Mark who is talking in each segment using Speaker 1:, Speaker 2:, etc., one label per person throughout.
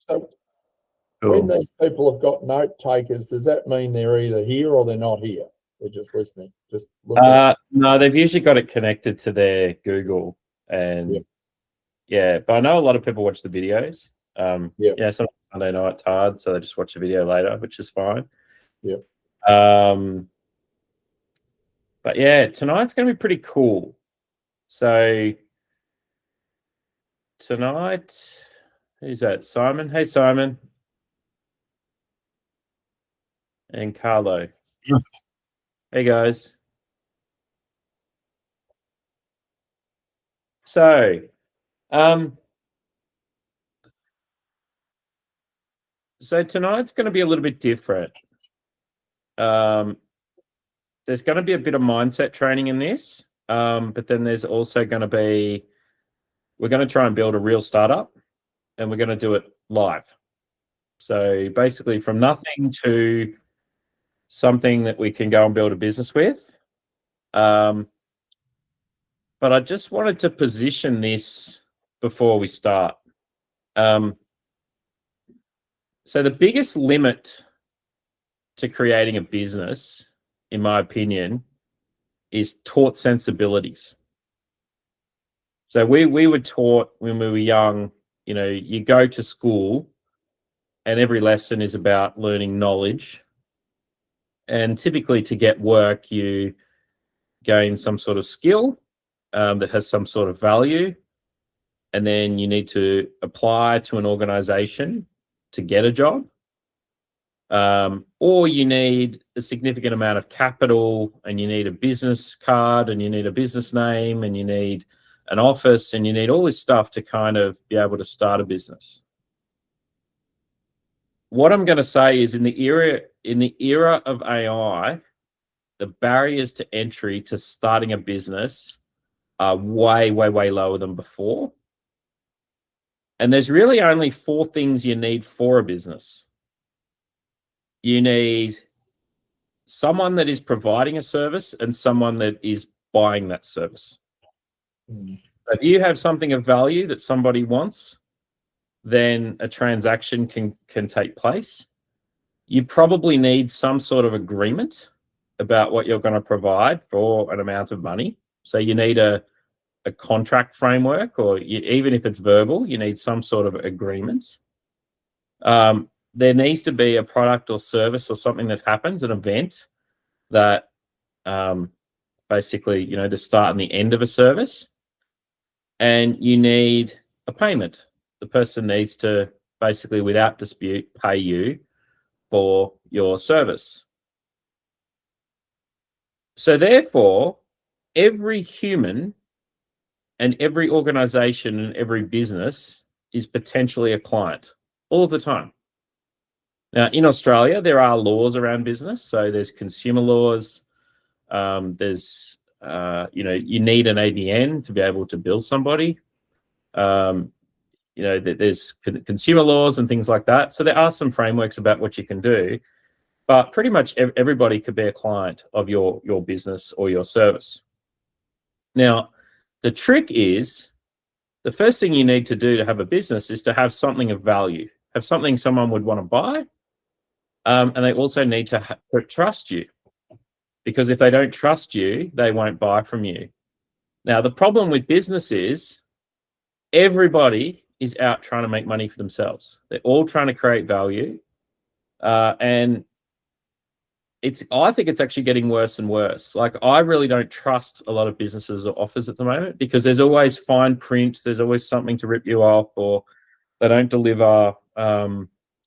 Speaker 1: So
Speaker 2: Cool.
Speaker 1: when these people have got note takers, does that mean they're either here or they're not here? They're just listening. Just look at
Speaker 2: No, they've usually got it connected to their Google, and but I know a lot of people watch the videos. Sometimes Sunday night it's hard, so they just watch the video later, which is fine. But yeah, tonight's going to be pretty cool. So tonight, who's that? Simon. Hey, Simon. And Carlo. Hey, guys. So, tonight's going to be a little bit different. There's going to be a bit of mindset training in this, but then there's also going to be, we're going to try and build a real startup, and we're going to do it live. So basically from nothing to something that we can go and build a business with. But I just wanted to position this before we start. So the biggest limit to creating a business, in my opinion, is taught sensibilities. So we were taught when we were young, you go to school and every lesson is about learning knowledge. And typically to get work, you gain some sort of skill that has some sort of value. And then you need to apply to an organization to get a job. Or you need a significant amount of capital, and you need a business card, and you need a business name, and you need an office, and you need all this stuff to kind of be able to start a business. What I'm going to say is in the era of AI, the barriers to entry to starting a business are way, way, way lower than before. And there's really only 4 things you need for a business. You need someone that is providing a service and someone that is buying that service. If you have something of value that somebody wants, then a transaction can take place. You probably need some sort of agreement about what you're going to provide for an amount of money. So you need a contract framework, or even if it's verbal, you need some sort of agreement. There needs to be a product or service or something that happens, an event that basically, the start and the end of a service. And you need a payment. The person needs to basically, without dispute, pay you for your service. So therefore, every human and every organization and every business is potentially a client all the time. Now, in Australia, there are laws around business. So there's consumer laws. There's, you need an ABN to be able to bill somebody. There's consumer laws and things like that. So there are some frameworks about what you can do, but pretty much everybody could be a client of your business or your service. Now, the trick is, the first thing you need to do to have a business is to have something of value, have something someone would want to buy. And they also need to trust you, because if they don't trust you, they won't buy from you. Now, the problem with business is everybody is out trying to make money for themselves. They're all trying to create value. And I think it's actually getting worse and worse. Like, I really don't trust a lot of businesses or offers at the moment, because there's always fine print. There's always something to rip you off, or they don't deliver.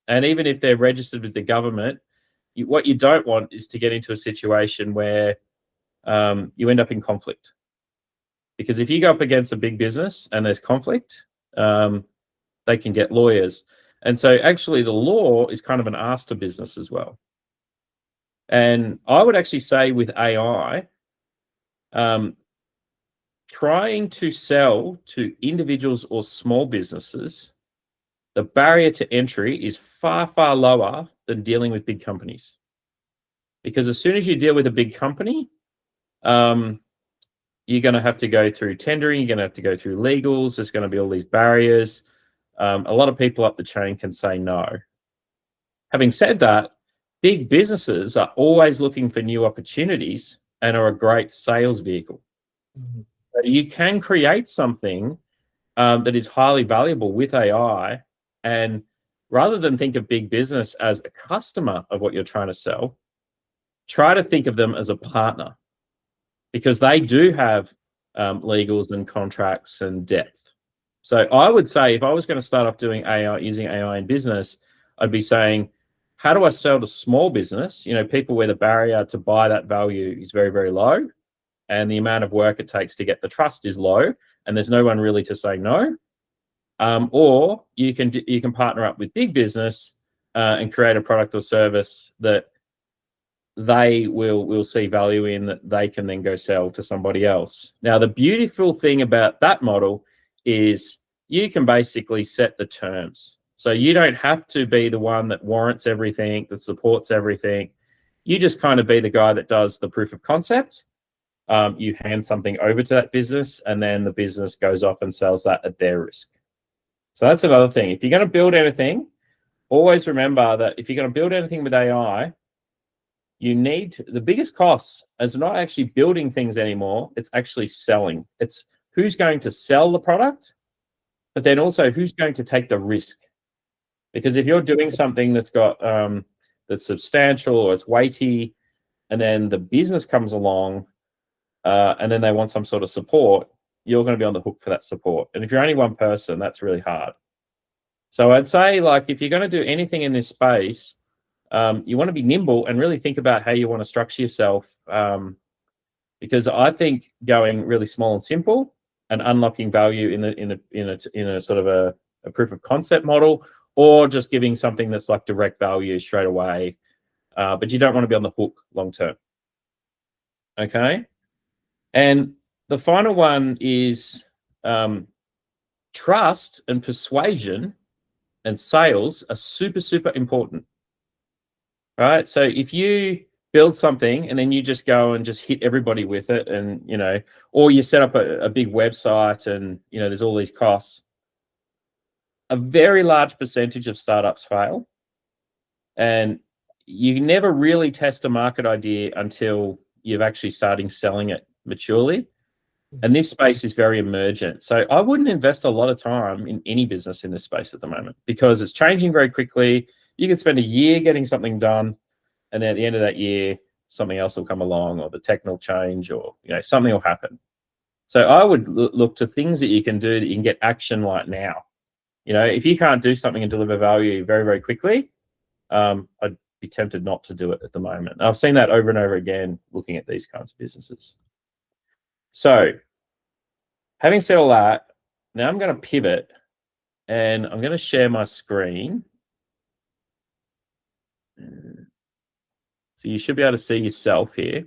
Speaker 2: And even if they're registered with the government, what you don't want is to get into a situation where you end up in conflict. Because if you go up against a big business and there's conflict, they can get lawyers. And so actually the law is kind of an arse to business as well. And I would actually say with AI, trying to sell to individuals or small businesses, the barrier to entry is far, far lower than dealing with big companies. Because as soon as you deal with a big company, you're going to have to go through tendering, you're going to have to go through legals, there's going to be all these barriers. a lot of people up the chain can say no. Having said that, big businesses are always looking for new opportunities and are a great sales vehicle. So you can create something that is highly valuable with AI, and rather than think of big business as a customer of what you're trying to sell, try to think of them as a partner, because they do have legals and contracts and depth. So I would say if I was going to start off doing AI, using AI in business, I'd be saying, how do I sell to small business? You know, people where the barrier to buy that value is very, very low, and the amount of work it takes to get the trust is low, and there's no one really to say no. Or you can partner up with big business and create a product or service that they will see value in, that they can then go sell to somebody else. Now, the beautiful thing about that model is you can basically set the terms. So you don't have to be the one that warrants everything, that supports everything. You just kind of be the guy that does the proof of concept. You hand something over to that business, and then the business goes off and sells that at their risk. So that's another thing. If you're going to build anything, always remember that if you're going to build anything with AI, you need the biggest cost is not actually building things anymore. It's actually selling. It's who's going to sell the product, but then also who's going to take the risk. Because if you're doing something that's got that's substantial or it's weighty, and then the business comes along and then they want some sort of support, you're going to be on the hook for that support. And if you're only one person, that's really hard. So I'd say, like, if you're going to do anything in this space, you want to be nimble and really think about how you want to structure yourself. Because I think going really small and simple and unlocking value in a sort of a proof of concept model, or just giving something that's like direct value straight away, but you don't want to be on the hook long term. Okay, and the final one is trust and persuasion and sales are super, super important. Right. So if you build something and then you just go and just hit everybody with it, and, you know, or you set up a big website and, you know, there's all these costs, a very large percentage of startups fail. And you never really test a market idea until you've actually starting selling it maturely. And this space is very emergent. So I wouldn't invest a lot of time in any business in this space at the moment, because it's changing very quickly. You can spend a year getting something done, and then at the end of that year, something else will come along, or the tech will change, or, you know, something will happen. So I would look to things that you can do that you can get action right now. You know, if you can't do something and deliver value very, very quickly, I'd be tempted not to do it at the moment. I've seen that over and over again looking at these kinds of businesses. So having said all that, now I'm going to pivot and I'm going to share my screen. So you should be able to see yourself here.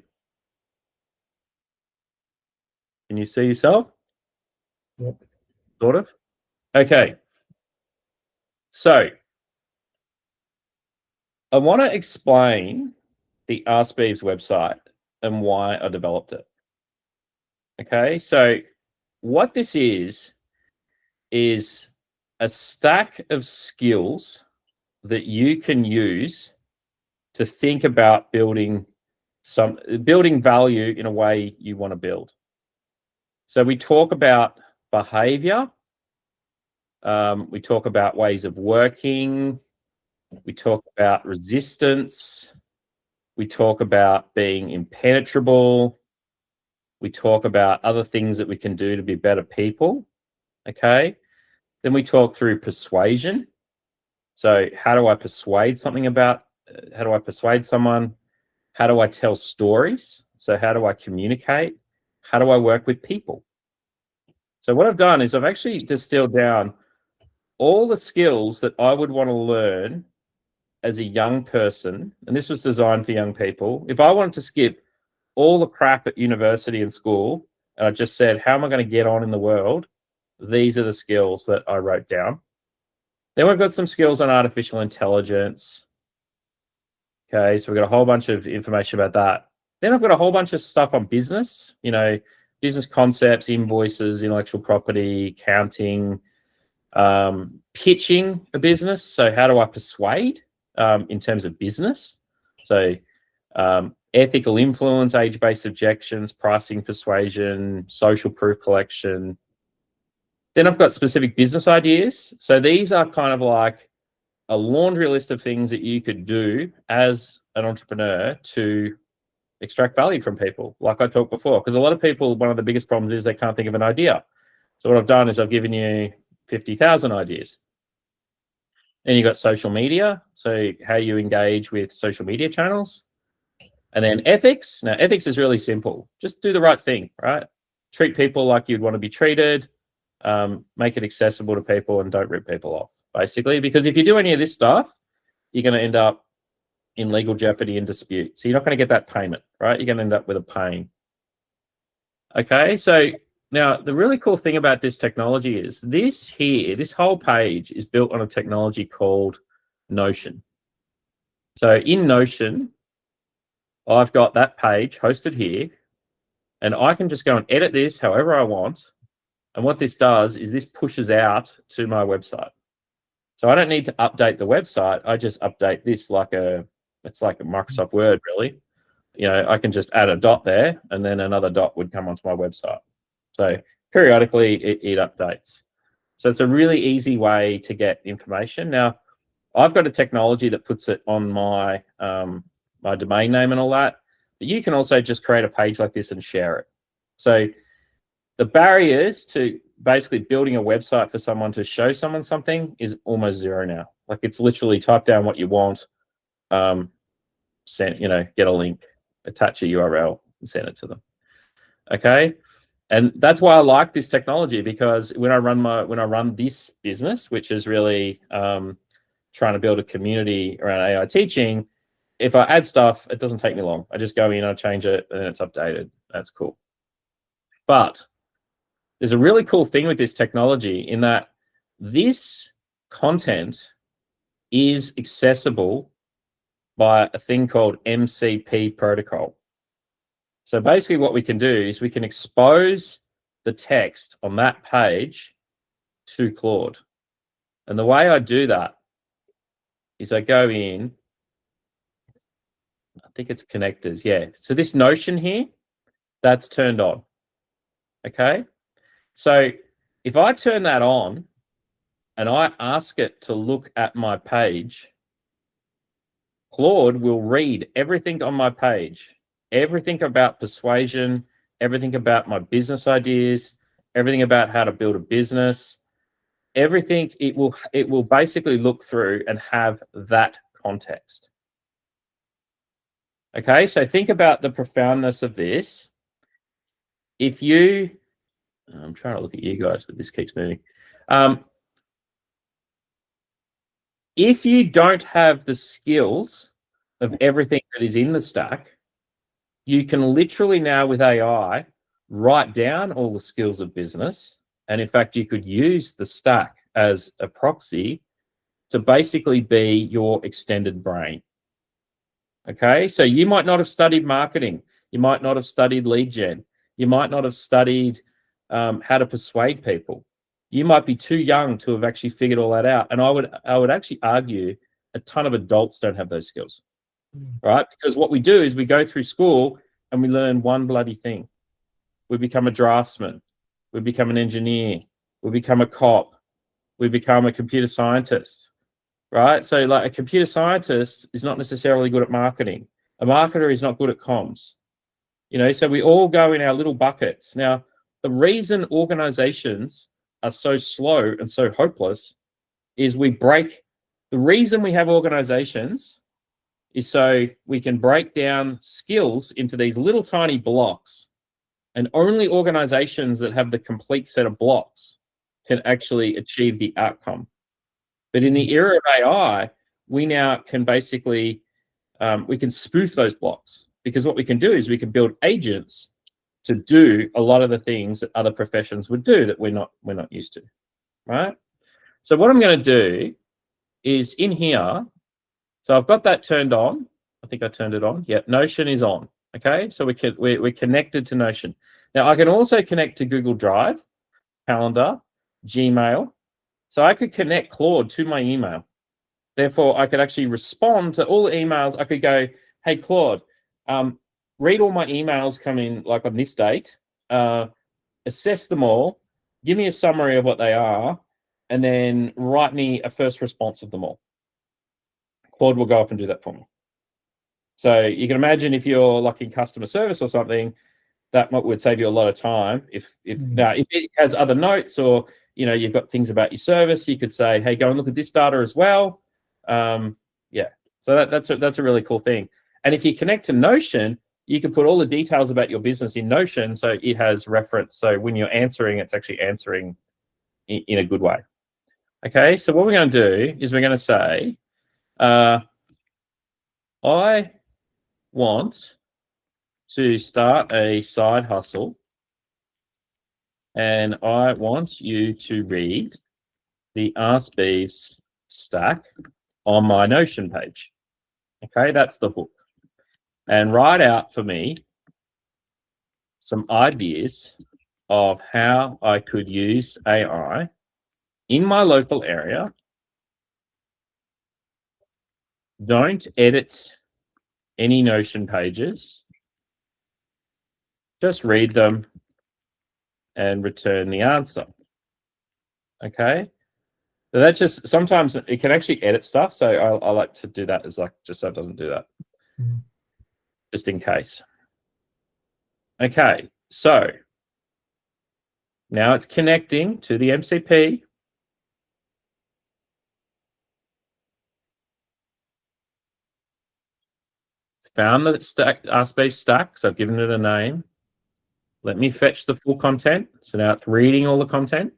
Speaker 2: Can you see yourself?
Speaker 1: Yep.
Speaker 2: Sort of. Okay. So I want to explain the Askbeevs website and why I developed it. Okay. So what this is a stack of skills that you can use to think about building value in a way you want to build. So we talk about behavior. We talk about ways of working. We talk about resistance. We talk about being impenetrable. We talk about other things that we can do to be better people. Okay. Then we talk through persuasion. So how do I persuade someone? How do I tell stories? So how do I communicate? How do I work with people? So what I've done is I've actually distilled down all the skills that I would want to learn as a young person. And this was designed for young people. If I wanted to skip all the crap at university and school, and I just said, how am I going to get on in the world? These are the skills that I wrote down. Then we've got some skills on artificial intelligence. Okay, so we've got a whole bunch of information about that. Then I've got a whole bunch of stuff on business, you know, business concepts, invoices, intellectual property, accounting, pitching a business. So how do I persuade in terms of business? So ethical influence, age-based objections, pricing persuasion, social proof collection. Then I've got specific business ideas. So these are kind of like a laundry list of things that you could do as an entrepreneur to extract value from people, like I talked before. Because a lot of people, one of the biggest problems is they can't think of an idea. So what I've done is I've given you 50,000 ideas. Then you've got social media, so how you engage with social media channels. And then ethics. Now, ethics is really simple. Just do the right thing, right? Treat people like you'd want to be treated. Make it accessible to people and don't rip people off, basically. Because if you do any of this stuff, you're going to end up in legal jeopardy and dispute. So you're not going to get that payment, right? You're going to end up with a pain. Okay, so now the really cool thing about this technology is this here, this whole page is built on a technology called Notion. So in Notion, I've got that page hosted here, and I can just go and edit this however I want. And what this does is this pushes out to my website. So I don't need to update the website. I just update this it's like a Microsoft Word, really. You know, I can just add a dot there, and then another dot would come onto my website. So periodically it updates. So it's a really easy way to get information. Now, I've got a technology that puts it on my my domain name and all that, but you can also just create a page like this and share it. So the barriers to basically building a website for someone to show someone something is almost zero now. Like, it's literally type down what you want, send, get a link, attach a URL and send it to them. Okay. And that's why I like this technology, because when I run this business, which is really trying to build a community around AI teaching, if I add stuff, it doesn't take me long. I just go in, I change it, and it's updated. That's cool. But there's a really cool thing with this technology in that this content is accessible by a thing called MCP protocol. So basically what we can do is we can expose the text on that page to Claude. And the way I do that is I go in, I think it's connectors, yeah. So this Notion here, that's turned on, okay? So if I turn that on and I ask it to look at my page, Claude will read everything on my page, everything about persuasion, everything about my business ideas, everything about how to build a business, everything. It will basically look through and have that context. Okay, so think about the profoundness of this. If you, I'm trying to look at you guys, but this keeps moving. If you don't have the skills of everything that is in the stack, you can literally now with AI write down all the skills of business. And in fact, you could use the stack as a proxy to basically be your extended brain. Okay, so you might not have studied marketing. You might not have studied lead gen. You might not have studied how to persuade people. You might be too young to have actually figured all that out. And I would actually argue a ton of adults don't have those skills, right? Because what we do is we go through school and we learn one bloody thing. We become a draftsman. We become an engineer. We become a cop. We become a computer scientist, right? So like a computer scientist is not necessarily good at marketing. A marketer is not good at comms. So we all go in our little buckets. Now, the reason organizations are so slow and so hopeless is the reason we have organizations is so we can break down skills into these little tiny blocks, and only organizations that have the complete set of blocks can actually achieve the outcome. But in the era of AI, we now can basically, we can spoof those blocks, because what we can do is we can build agents to do a lot of the things that other professions would do that we're not used to, right? So what I'm going to do is in here, so I've got that turned on. I think I turned it on. Yeah, Notion is on. Okay, so we're connected to Notion. Now I can also connect to Google Drive, Calendar, Gmail. So I could connect Claude to my email. Therefore, I could actually respond to all the emails. I could go, hey, Claude, read all my emails come in like on this date, assess them all, give me a summary of what they are, and then write me a first response of them all. Claude will go up and do that for me. So you can imagine if you're like in customer service or something, that would save you a lot of time. Now, if it has other notes or you've got things about your service, you could say, hey, go and look at this data as well. Yeah, so that's a really cool thing. And if you connect to Notion, you can put all the details about your business in Notion, so it has reference. So when you're answering, it's actually answering in a good way. Okay, so what we're going to do is we're going to say, I want to start a side hustle, and I want you to read the Askbeevs stack on my Notion page. Okay, that's the hook. And write out for me some ideas of how I could use AI in my local area. Don't edit any Notion pages. Just read them and return the answer. Okay. So that's just, sometimes it can actually edit stuff. So I like to do that as just so it doesn't do that. Just in case. Okay. So now it's connecting to the MCP. It's found the Askbeevs stack, so I've given it a name. Let me fetch the full content. So now it's reading all the content.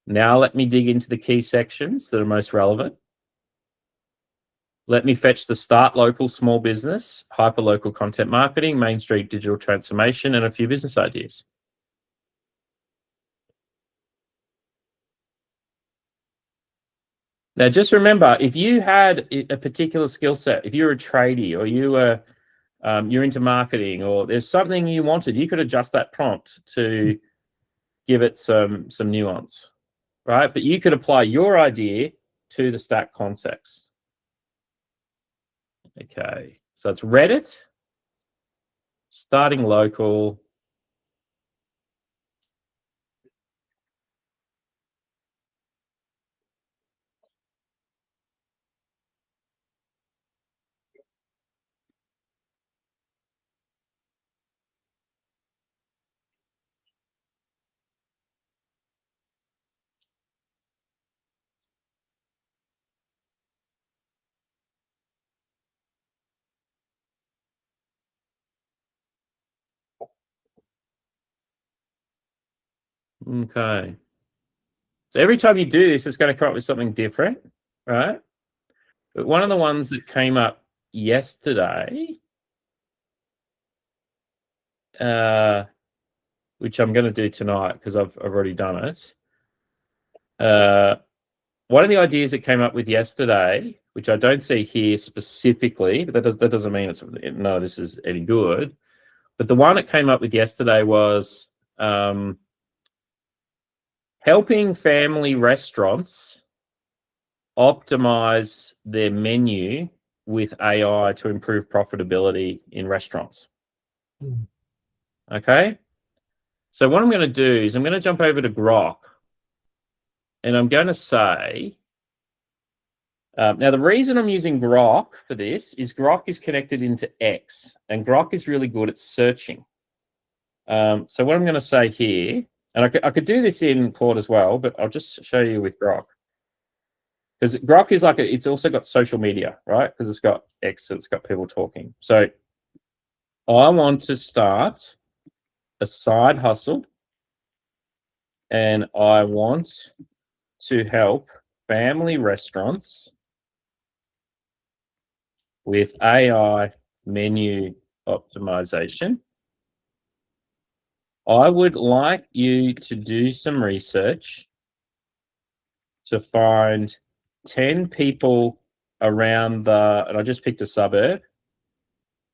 Speaker 2: Now let me dig into the key sections that are most relevant. Let me fetch the start local small business, hyperlocal content marketing, Main Street digital transformation, and a few business ideas. Now, just remember, if you had a particular skill set, if you're a tradie or you're into marketing or there's something you wanted, you could adjust that prompt to give it some nuance, right? But you could apply your idea to the stack context. Okay, so it's Reddit, starting local, okay. So every time you do this, it's going to come up with something different, right? But one of the ones that came up yesterday, which I'm going to do tonight because I've already done it. One of the ideas that came up with yesterday, which I don't see here specifically, but that doesn't mean this is any good. But the one that came up with yesterday was helping family restaurants optimize their menu with AI to improve profitability in restaurants. Okay. So what I'm going to do is I'm going to jump over to Grok and I'm going to say, now the reason I'm using Grok for this is Grok is connected into X and Grok is really good at searching. So what I'm going to say here, and I could do this in Claude as well, but I'll just show you with Grok. Because Grok is it's also got social media, right? Because it's got X, so it's got people talking. So I want to start a side hustle and I want to help family restaurants with AI menu optimization. I would like you to do some research to find 10 people around and I just picked a suburb,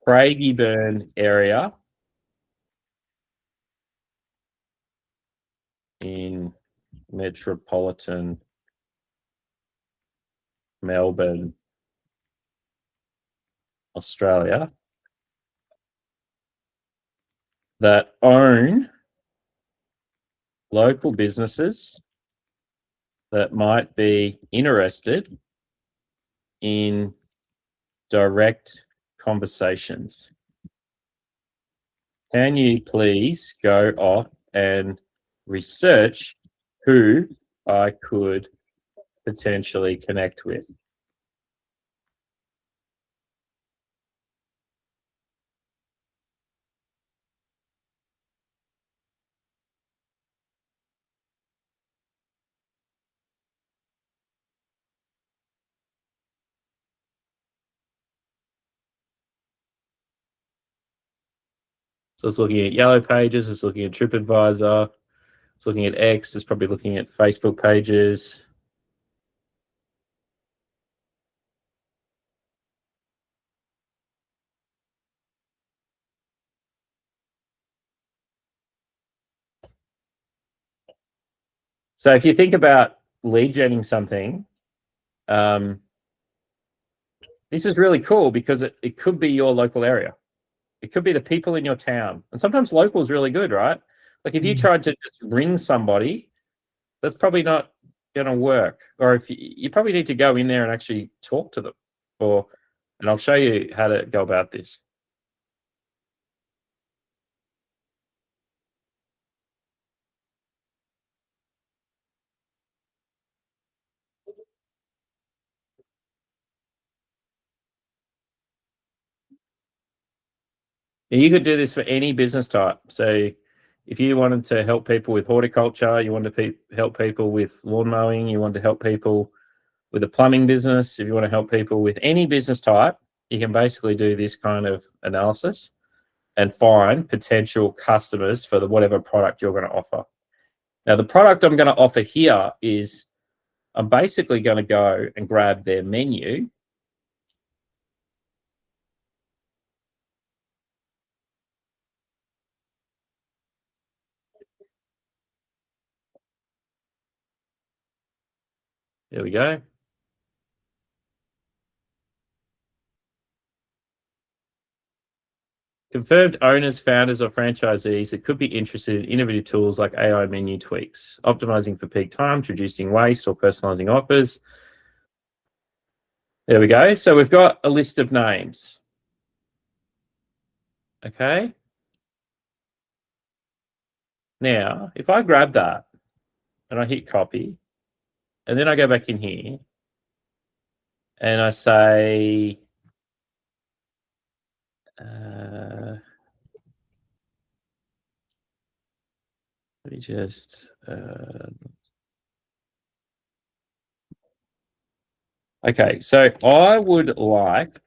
Speaker 2: Craigieburn area in metropolitan Melbourne, Australia, that own local businesses that might be interested in direct conversations. Can you please go off and research who I could potentially connect with? So it's looking at Yellow Pages, it's looking at TripAdvisor, it's looking at X, it's probably looking at Facebook pages. So if you think about lead genning something, this is really cool because it could be your local area. It could be the people in your town. And sometimes local is really good, right? Like if you tried to just ring somebody, that's probably not going to work. Or if you probably need to go in there and actually talk to them. And I'll show you how to go about this. You could do this for any business type. So if you wanted to help people with horticulture, you want to help people with lawn mowing, you want to help people with a plumbing business, if you want to help people with any business type, you can basically do this kind of analysis and find potential customers for whatever product you're going to offer. Now, the product I'm going to offer here is I'm basically going to go and grab their menu. There we go. Confirmed owners, founders, or franchisees that could be interested in innovative tools like AI menu tweaks, optimizing for peak times, reducing waste, or personalizing offers. There we go. So we've got a list of names. Okay. Now, if I grab that and I hit copy, and then I go back in here and I say, let me just, okay, so I would like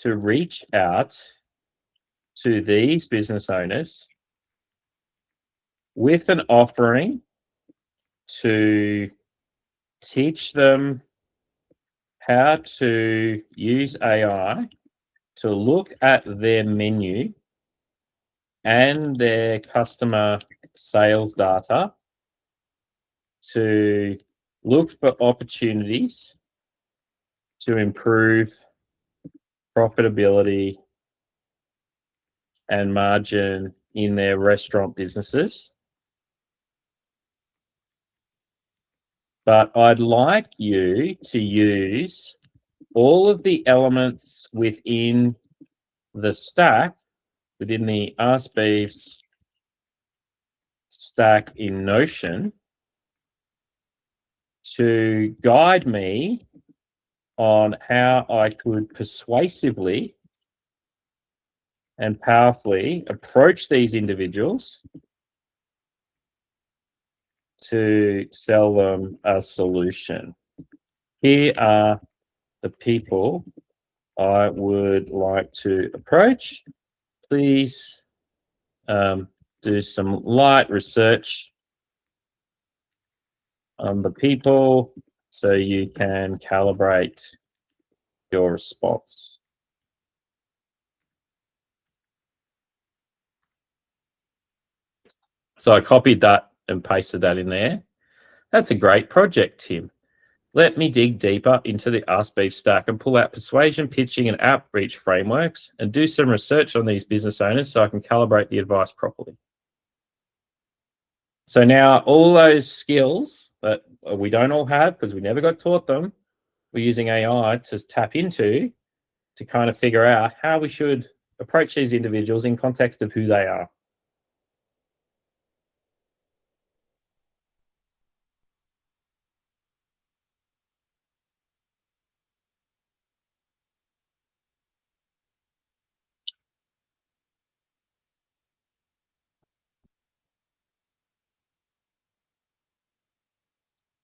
Speaker 2: to reach out to these business owners with an offering to teach them how to use AI to look at their menu and their customer sales data to look for opportunities to improve profitability and margin in their restaurant businesses. But I'd like you to use all of the elements within the stack, within the Askbeevs stack in Notion, to guide me on how I could persuasively and powerfully approach these individuals to sell them a solution. Here are the people I would like to approach. Please do some light research on the people so you can calibrate your response. So I copied that and pasted that in there. That's a great project, Tim. Let me dig deeper into the Askbeevs stack and pull out persuasion, pitching, and outreach frameworks and do some research on these business owners so I can calibrate the advice properly. So now all those skills that we don't all have because we never got taught them, we're using AI to tap into to kind of figure out how we should approach these individuals in context of who they are.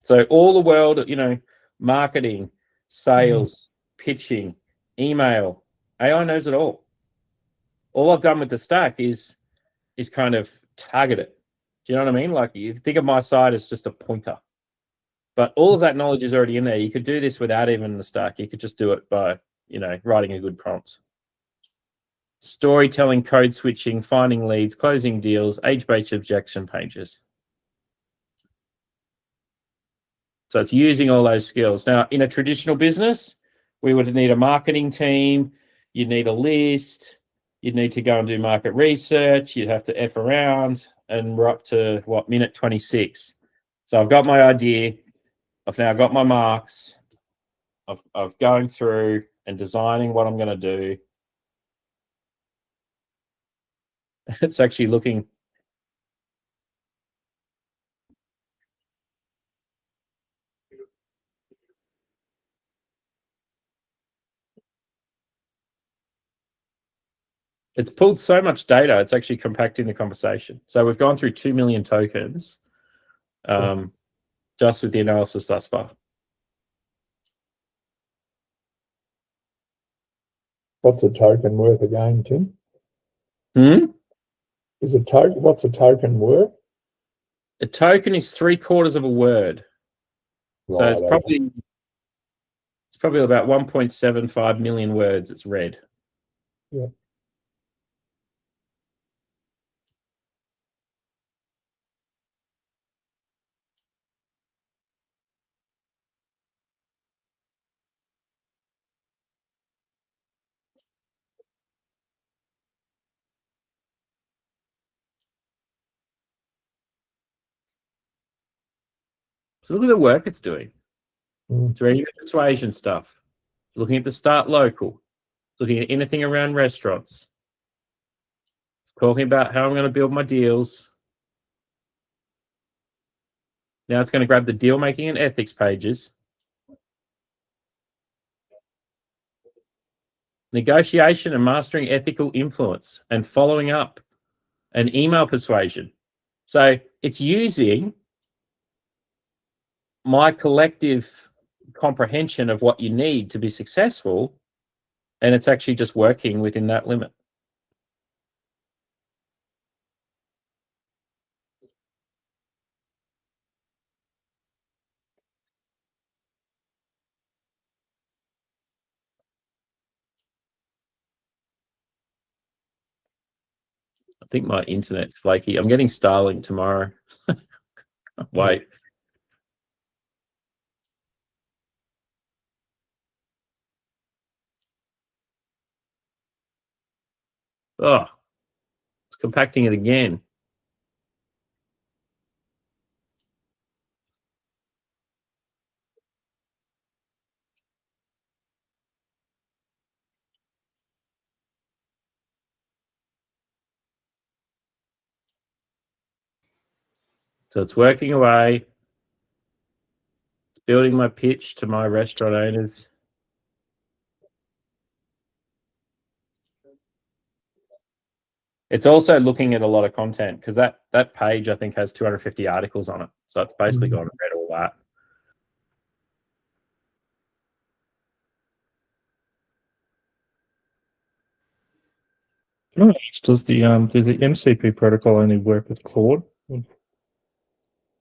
Speaker 2: So all the world, you know, marketing, sales, pitching, email, AI knows it all. All I've done with the stack is kind of target it. Do you know what I mean? Like, you think of my site as just a pointer, but all of that knowledge is already in there. You could do this without even the stack. You could just do it by, you know, writing a good prompt. Storytelling, code switching, finding leads, closing deals, age-based objection pages. So it's using all those skills. Now, in a traditional business, we would need a marketing team. You'd need a list. You'd need to go and do market research. You'd have to F around, and we're up to, what, minute 26. So I've got my idea. I've now got my marks of going through and designing what I'm going to do. It's actually looking... It's pulled so much data, it's actually compacting the conversation. So we've gone through 2 million tokens just with the analysis thus far.
Speaker 1: What's a token worth again, Tim? Is a token, what's a token worth?
Speaker 2: A token is 3/4 of a word. Right, so it's probably about 1.75 million words it's read.
Speaker 1: Yeah.
Speaker 2: So look at the work it's doing. It's reading the persuasion stuff. It's looking at the start local. It's looking at anything around restaurants. It's talking about how I'm going to build my deals. Now it's going to grab the deal making and ethics pages. Negotiation and mastering ethical influence and following up and email persuasion. So it's using my collective comprehension of what you need to be successful, and it's actually just working within that limit. I think my internet's flaky. I'm getting Starlink tomorrow. Wait. Oh, it's compacting it again. So it's working away. It's building my pitch to my restaurant owners. It's also looking at a lot of content because that page, I think, has 250 articles on it. So it's basically gone and read all that.
Speaker 3: Does the MCP protocol only work with Claude?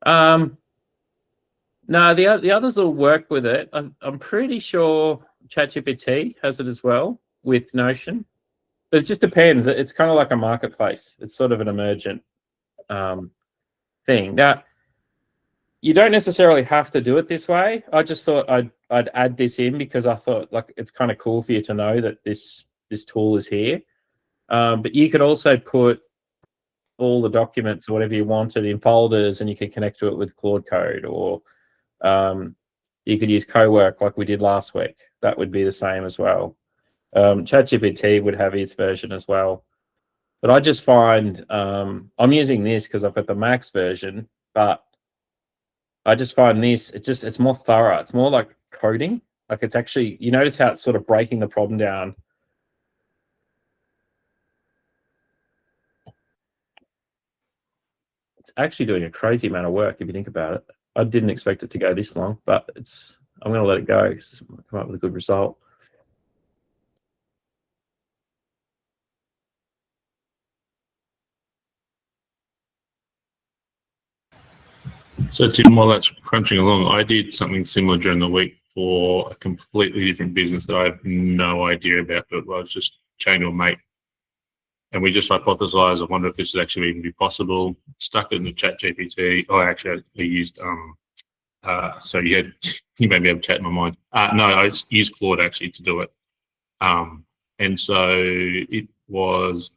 Speaker 2: No, the others will work with it. I'm pretty sure ChatGPT has it as well with Notion, but it just depends. It's kind of like a marketplace. It's sort of an emergent thing. Now, you don't necessarily have to do it this way. I just thought I'd add this in because I thought like it's kind of cool for you to know that this tool is here. But you could also put all the documents or whatever you wanted in folders, and you could connect to it with Claude Code, or you could use co-work like we did last week. That would be the same as well. ChatGPT would have its version as well. But I just find I'm using this because I've got the max version, but I just find this, it's more thorough. It's more like coding. Like it's actually, you notice how it's sort of breaking the problem down. It's actually doing a crazy amount of work if you think about it. I didn't expect it to go this long, but I'm going to let it go because it's come up with a good result.
Speaker 4: So Tim, while that's crunching along, I did something similar during the week for a completely different business that I have no idea about, but I was just chatting to a mate. And we just hypothesized, I wonder if this would actually even be possible. Stuck it in the chat GPT. Oh, actually, I used, so you made me have a chat in my mind. No, I used Claude actually to do it. And so it was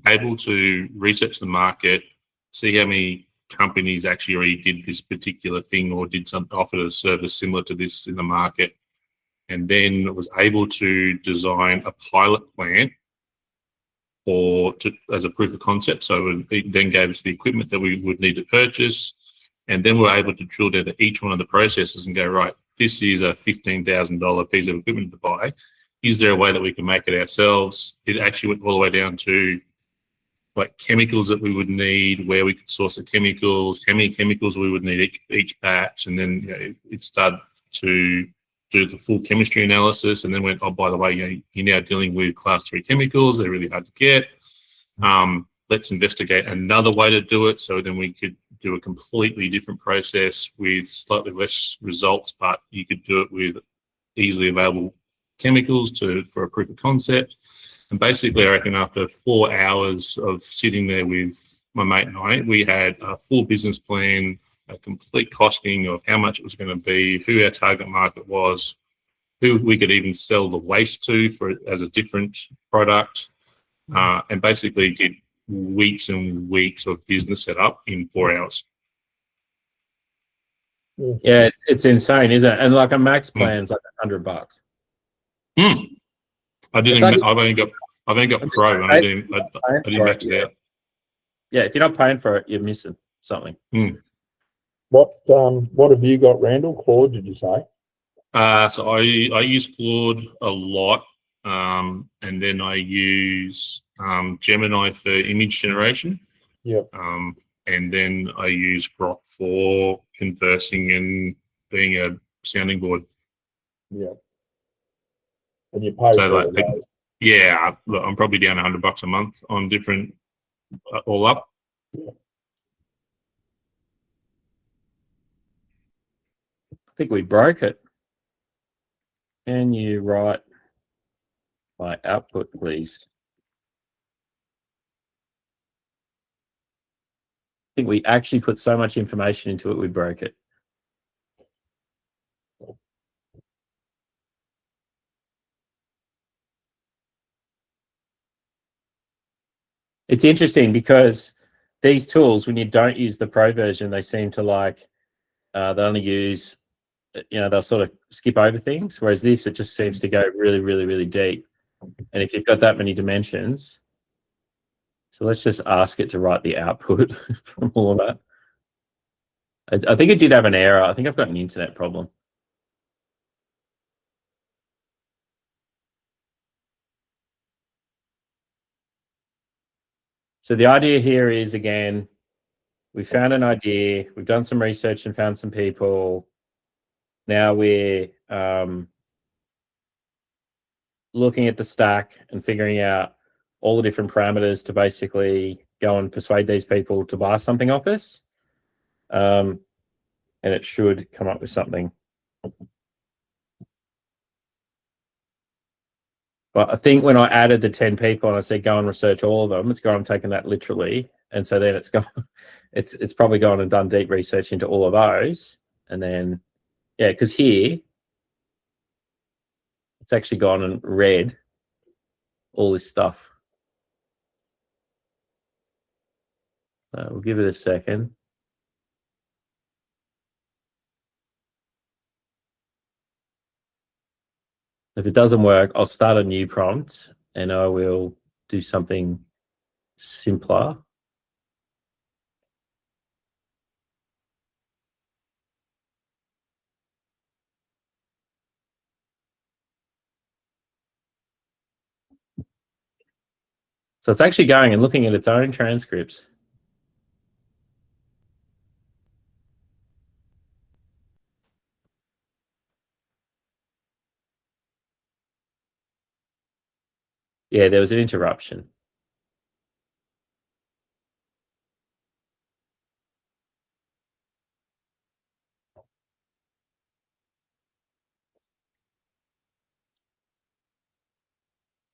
Speaker 4: able to research the market, see how many companies actually already did this particular thing or offered a service similar to this in the market, and then was able to design a pilot plan as a proof of concept. So it then gave us the equipment that we would need to purchase, and then we're able to drill down to each one of the processes and go, right, this is a $15,000 piece of equipment to buy. Is there a way that we can make it ourselves? It actually went all the way down to like chemicals that we would need, where we could source the chemicals, how many chemicals we would need each batch, and then it started to do the full chemistry analysis, and then went, oh, by the way, you're now dealing with class 3 chemicals. They're really hard to get. Let's investigate another way to do it. So then we could do a completely different process with slightly less results, but you could do it with easily available chemicals for a proof of concept. And basically, I reckon after 4 hours of sitting there with my mate and I, we had a full business plan, a complete costing of how much it was going to be, who our target market was, who we could even sell the waste to as a different product, and basically did weeks and weeks of business setup in 4 hours.
Speaker 2: Yeah, it's insane, isn't it? And like a max plan's like $100.
Speaker 4: I've only got Pro, and I didn't max it out.
Speaker 2: Yeah, if you're not paying for it, you're missing something.
Speaker 1: What have you got, Randal? Claude, did you say?
Speaker 4: So I use Claude a lot, and then I use Gemini for image generation.
Speaker 1: Yep.
Speaker 4: And then I use Grok for conversing and being a sounding board.
Speaker 1: Yeah. And you pay for all those.
Speaker 4: Yeah, look, I'm probably down $100 a month on different, all up.
Speaker 1: Yeah.
Speaker 2: I think we broke it. Can you write my output, please? I think we actually put so much information into it, we broke it. It's interesting because these tools, when you don't use the Pro version, they seem to they only use, they'll sort of skip over things. Whereas this, it just seems to go really, really, really deep. And if you've got that many dimensions, so let's just ask it to write the output from all of that. I think it did have an error. I think I've got an internet problem. So the idea here is, again, we found an idea, we've done some research and found some people. Now we're looking at the stack and figuring out all the different parameters to basically go and persuade these people to buy something off us. And it should come up with something. But I think when I added the 10 people and I said, go and research all of them, it's gone and taken that literally. And so then it's gone it's probably gone and done deep research into all of those, and then yeah, because here it's actually gone and read all this stuff. So we'll give it a second. If it doesn't work, I'll start a new prompt and I will do something simpler. So it's actually going and looking at its own transcripts. Yeah, there was an interruption.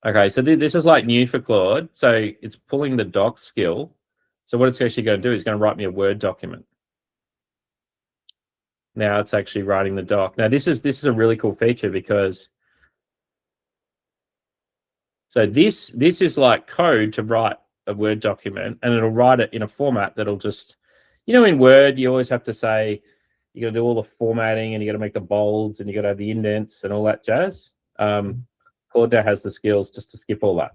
Speaker 2: Okay, so this is like new for Claude. So it's pulling the doc skill. So what it's actually going to do is going to write me a Word document. Now it's actually writing the doc. Now this is a really cool feature because so this is like code to write a Word document, and it'll write it in a format that'll just, you know, in Word you always have to say you got to do all the formatting and you got to make the bolds and you got to have the indents and all that jazz. Claude now has the skills just to skip all that.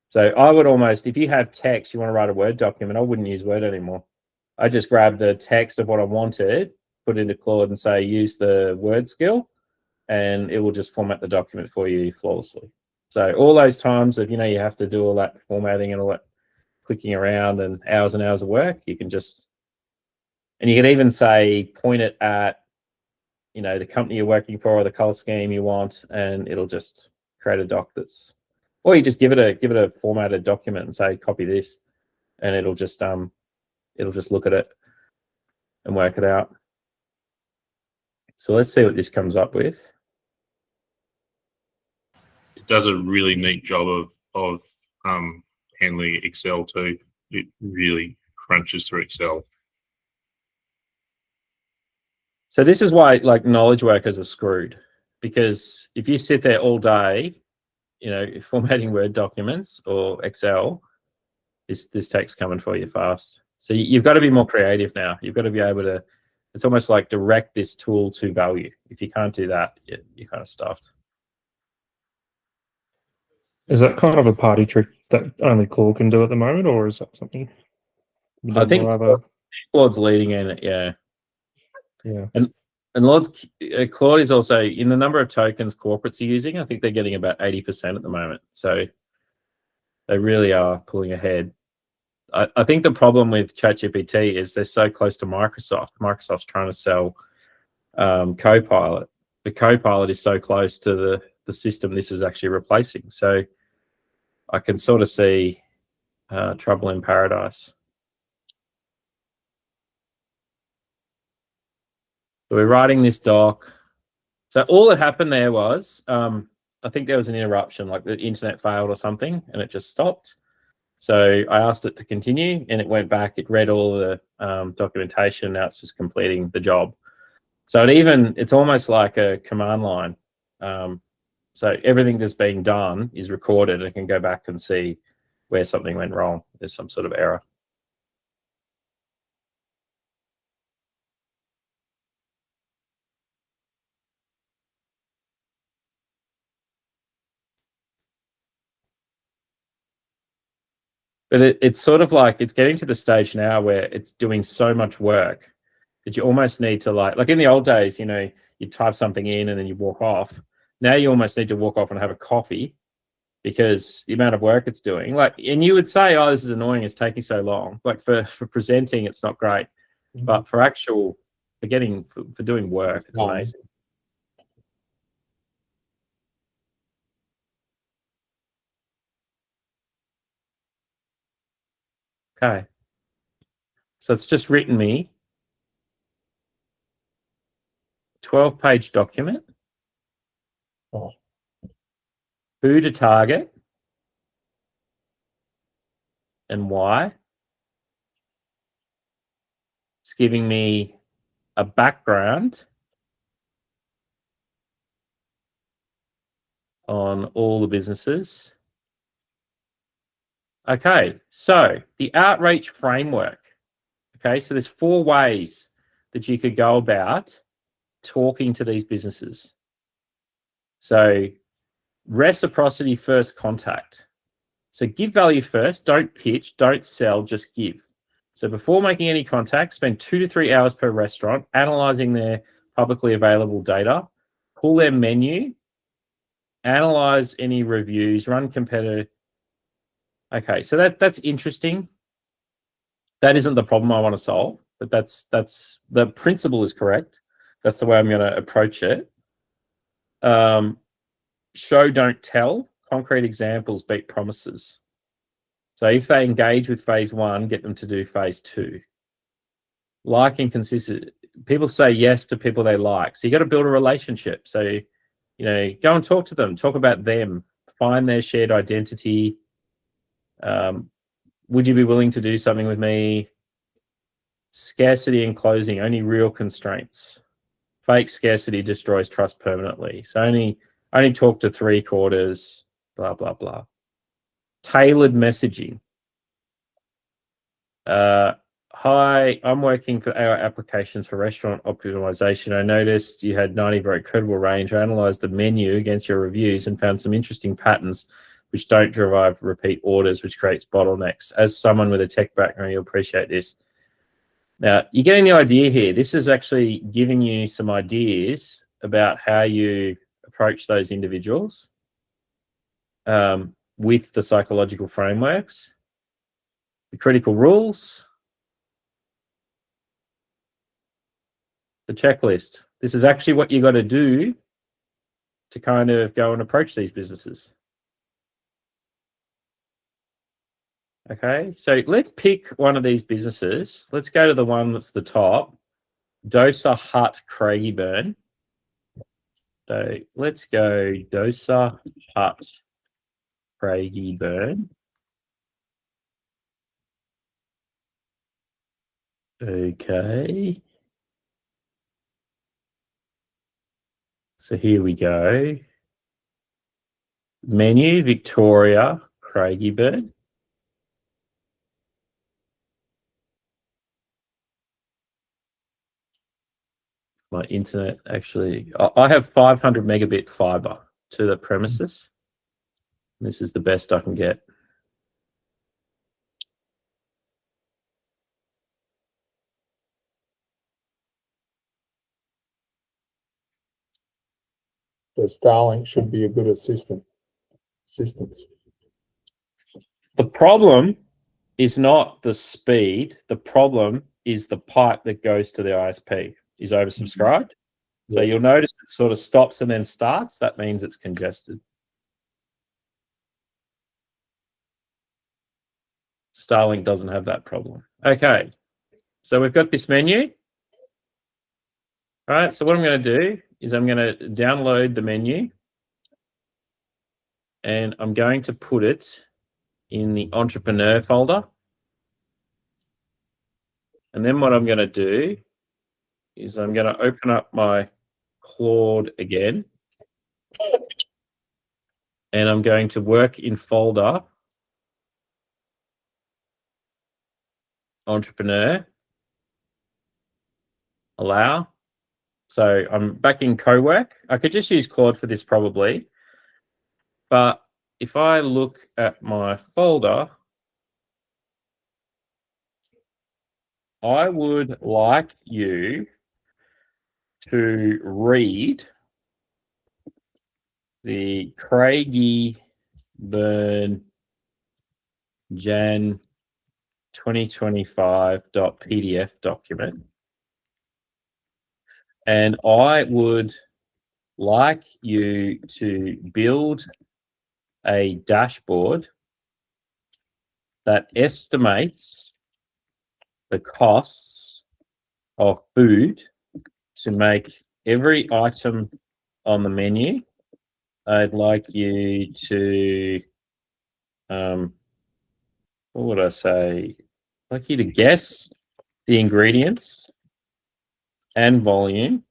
Speaker 2: So I would almost, if you have text, you want to write a Word document, I wouldn't use Word anymore. I just grab the text of what I wanted, put it into Claude and say, use the Word skill, and it will just format the document for you flawlessly. So all those times of, you know, you have to do all that formatting and all that clicking around and hours of work, you can just, and you can even say, point it at, you know, the company you're working for or the color scheme you want, and it'll just create a doc that's, or you just give it a formatted document and say copy this, and it'll just look at it and work it out. So let's see what this comes up with.
Speaker 4: It does a really neat job of handling Excel too. It really crunches through Excel.
Speaker 2: So this is why like knowledge workers are screwed, because if you sit there all day, you know, formatting Word documents or Excel, this text coming for you fast. So you've got to be more creative now. You've got to be able to, it's almost like direct this tool to value. If you can't do that, you're kind of stuffed.
Speaker 3: Is that kind of a party trick that only Claude can do at the moment, or is that something you
Speaker 2: I
Speaker 3: don't
Speaker 2: think
Speaker 3: know other?
Speaker 2: Claude's leading in it, yeah.
Speaker 3: Yeah.
Speaker 2: And Claude is also, in the number of tokens corporates are using, I think they're getting about 80% at the moment. So they really are pulling ahead. I think the problem with ChatGPT is they're so close to Microsoft. Microsoft's trying to sell Copilot. The Copilot is so close to the system this is actually replacing. So I can sort of see trouble in paradise. So we're writing this doc. So all that happened there was, I think there was an interruption, like the internet failed or something, and it just stopped. So I asked it to continue, and it went back. It read all the documentation. Now it's just completing the job. So it's almost like a command line. So everything that's being done is recorded and can go back and see where something went wrong. There's some sort of error. But it's sort of like, it's getting to the stage now where it's doing so much work that you almost need to like in the old days, you know, you type something in and then you walk off. Now you almost need to walk off and have a coffee because the amount of work it's doing. Like, and you would say, oh, this is annoying, it's taking so long. Like for presenting, it's not great. But for for doing work, it's amazing. Okay. So it's just written me 12-page document.
Speaker 1: Oh.
Speaker 2: Who to target and why. It's giving me a background on all the businesses. Okay, so the outreach framework. Okay, so there's 4 ways that you could go about talking to these businesses. So reciprocity, first contact. So give value first, don't pitch, don't sell, just give. So before making any contact, spend 2 to 3 hours per restaurant analyzing their publicly available data, pull their menu, analyze any reviews, run competitor. Okay, so that's interesting. That isn't the problem I want to solve, but that's the principle is correct. That's the way I'm going to approach it. Show, don't tell. Concrete examples beat promises. So if they engage with phase 1, get them to do phase 2. Like and consistent. People say yes to people they like. So you got to build a relationship. So, you know, go and talk to them, talk about them, find their shared identity. Would you be willing to do something with me? Scarcity and closing, only real constraints. Fake scarcity destroys trust permanently. So only talk to 3/4, blah, blah, blah. Tailored messaging. Hi, I'm working for our applications for restaurant optimization. I noticed you had 90 very credible range. I analyzed the menu against your reviews and found some interesting patterns which don't drive repeat orders, which creates bottlenecks. As someone with a tech background, you'll appreciate this. Now, you're getting the idea here. This is actually giving you some ideas about how you approach those individuals with the psychological frameworks, the critical rules, the checklist. This is actually what you got to do to kind of go and approach these businesses. Okay, so let's pick one of these businesses. Let's go to the one that's the top, Dosa Hut Craigieburn. So let's go Dosa Hut Craigieburn. Okay. So here we go. Menu, Victoria, Craigieburn. My internet actually, I have 500 megabit fiber to the premises. This is the best I can get.
Speaker 1: So Starlink should be a good assistance.
Speaker 2: The problem is not the speed. The problem is the pipe that goes to the ISP is oversubscribed. So you'll notice it sort of stops and then starts. That means it's congested. Starlink doesn't have that problem. Okay, so we've got this menu. All right, so what I'm going to do is I'm going to download the menu and I'm going to put it in the entrepreneur folder. And then what I'm going to do is I'm going to open up my Claude again. And I'm going to work in folder entrepreneur, allow. So I'm back in co-work. I could just use Claude for this probably. But if I look at my folder, I would like you to read the Craigieburn Jan 2025.pdf document. And I would like you to build a dashboard that estimates the costs of food to make every item on the menu. I'd like you to, what would I say? I'd like you to guess the ingredients and volume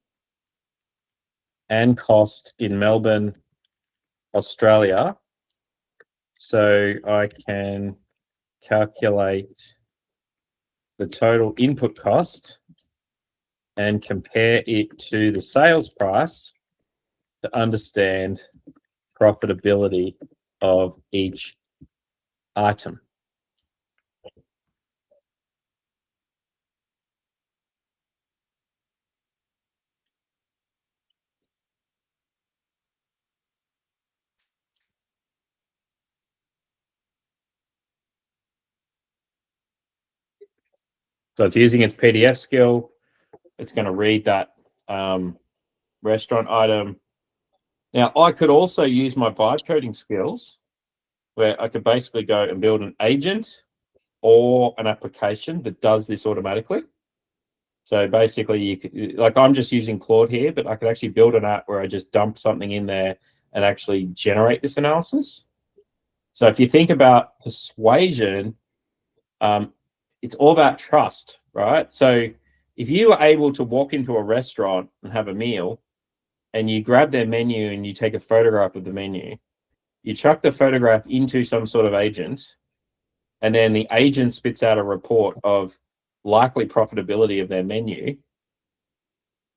Speaker 2: and cost in Melbourne, Australia, so I can calculate the total input cost and compare it to the sales price to understand profitability of each item. So it's using its PDF skill. It's going to read that restaurant item. Now, I could also use my vibe coding skills where I could basically go and build an agent or an application that does this automatically. So basically, you could, like, I'm just using Claude here, but I could actually build an app where I just dump something in there and actually generate this analysis. So if you think about persuasion, it's all about trust, right? So if you are able to walk into a restaurant and have a meal and you grab their menu and you take a photograph of the menu, you chuck the photograph into some sort of agent, and then the agent spits out a report of likely profitability of their menu,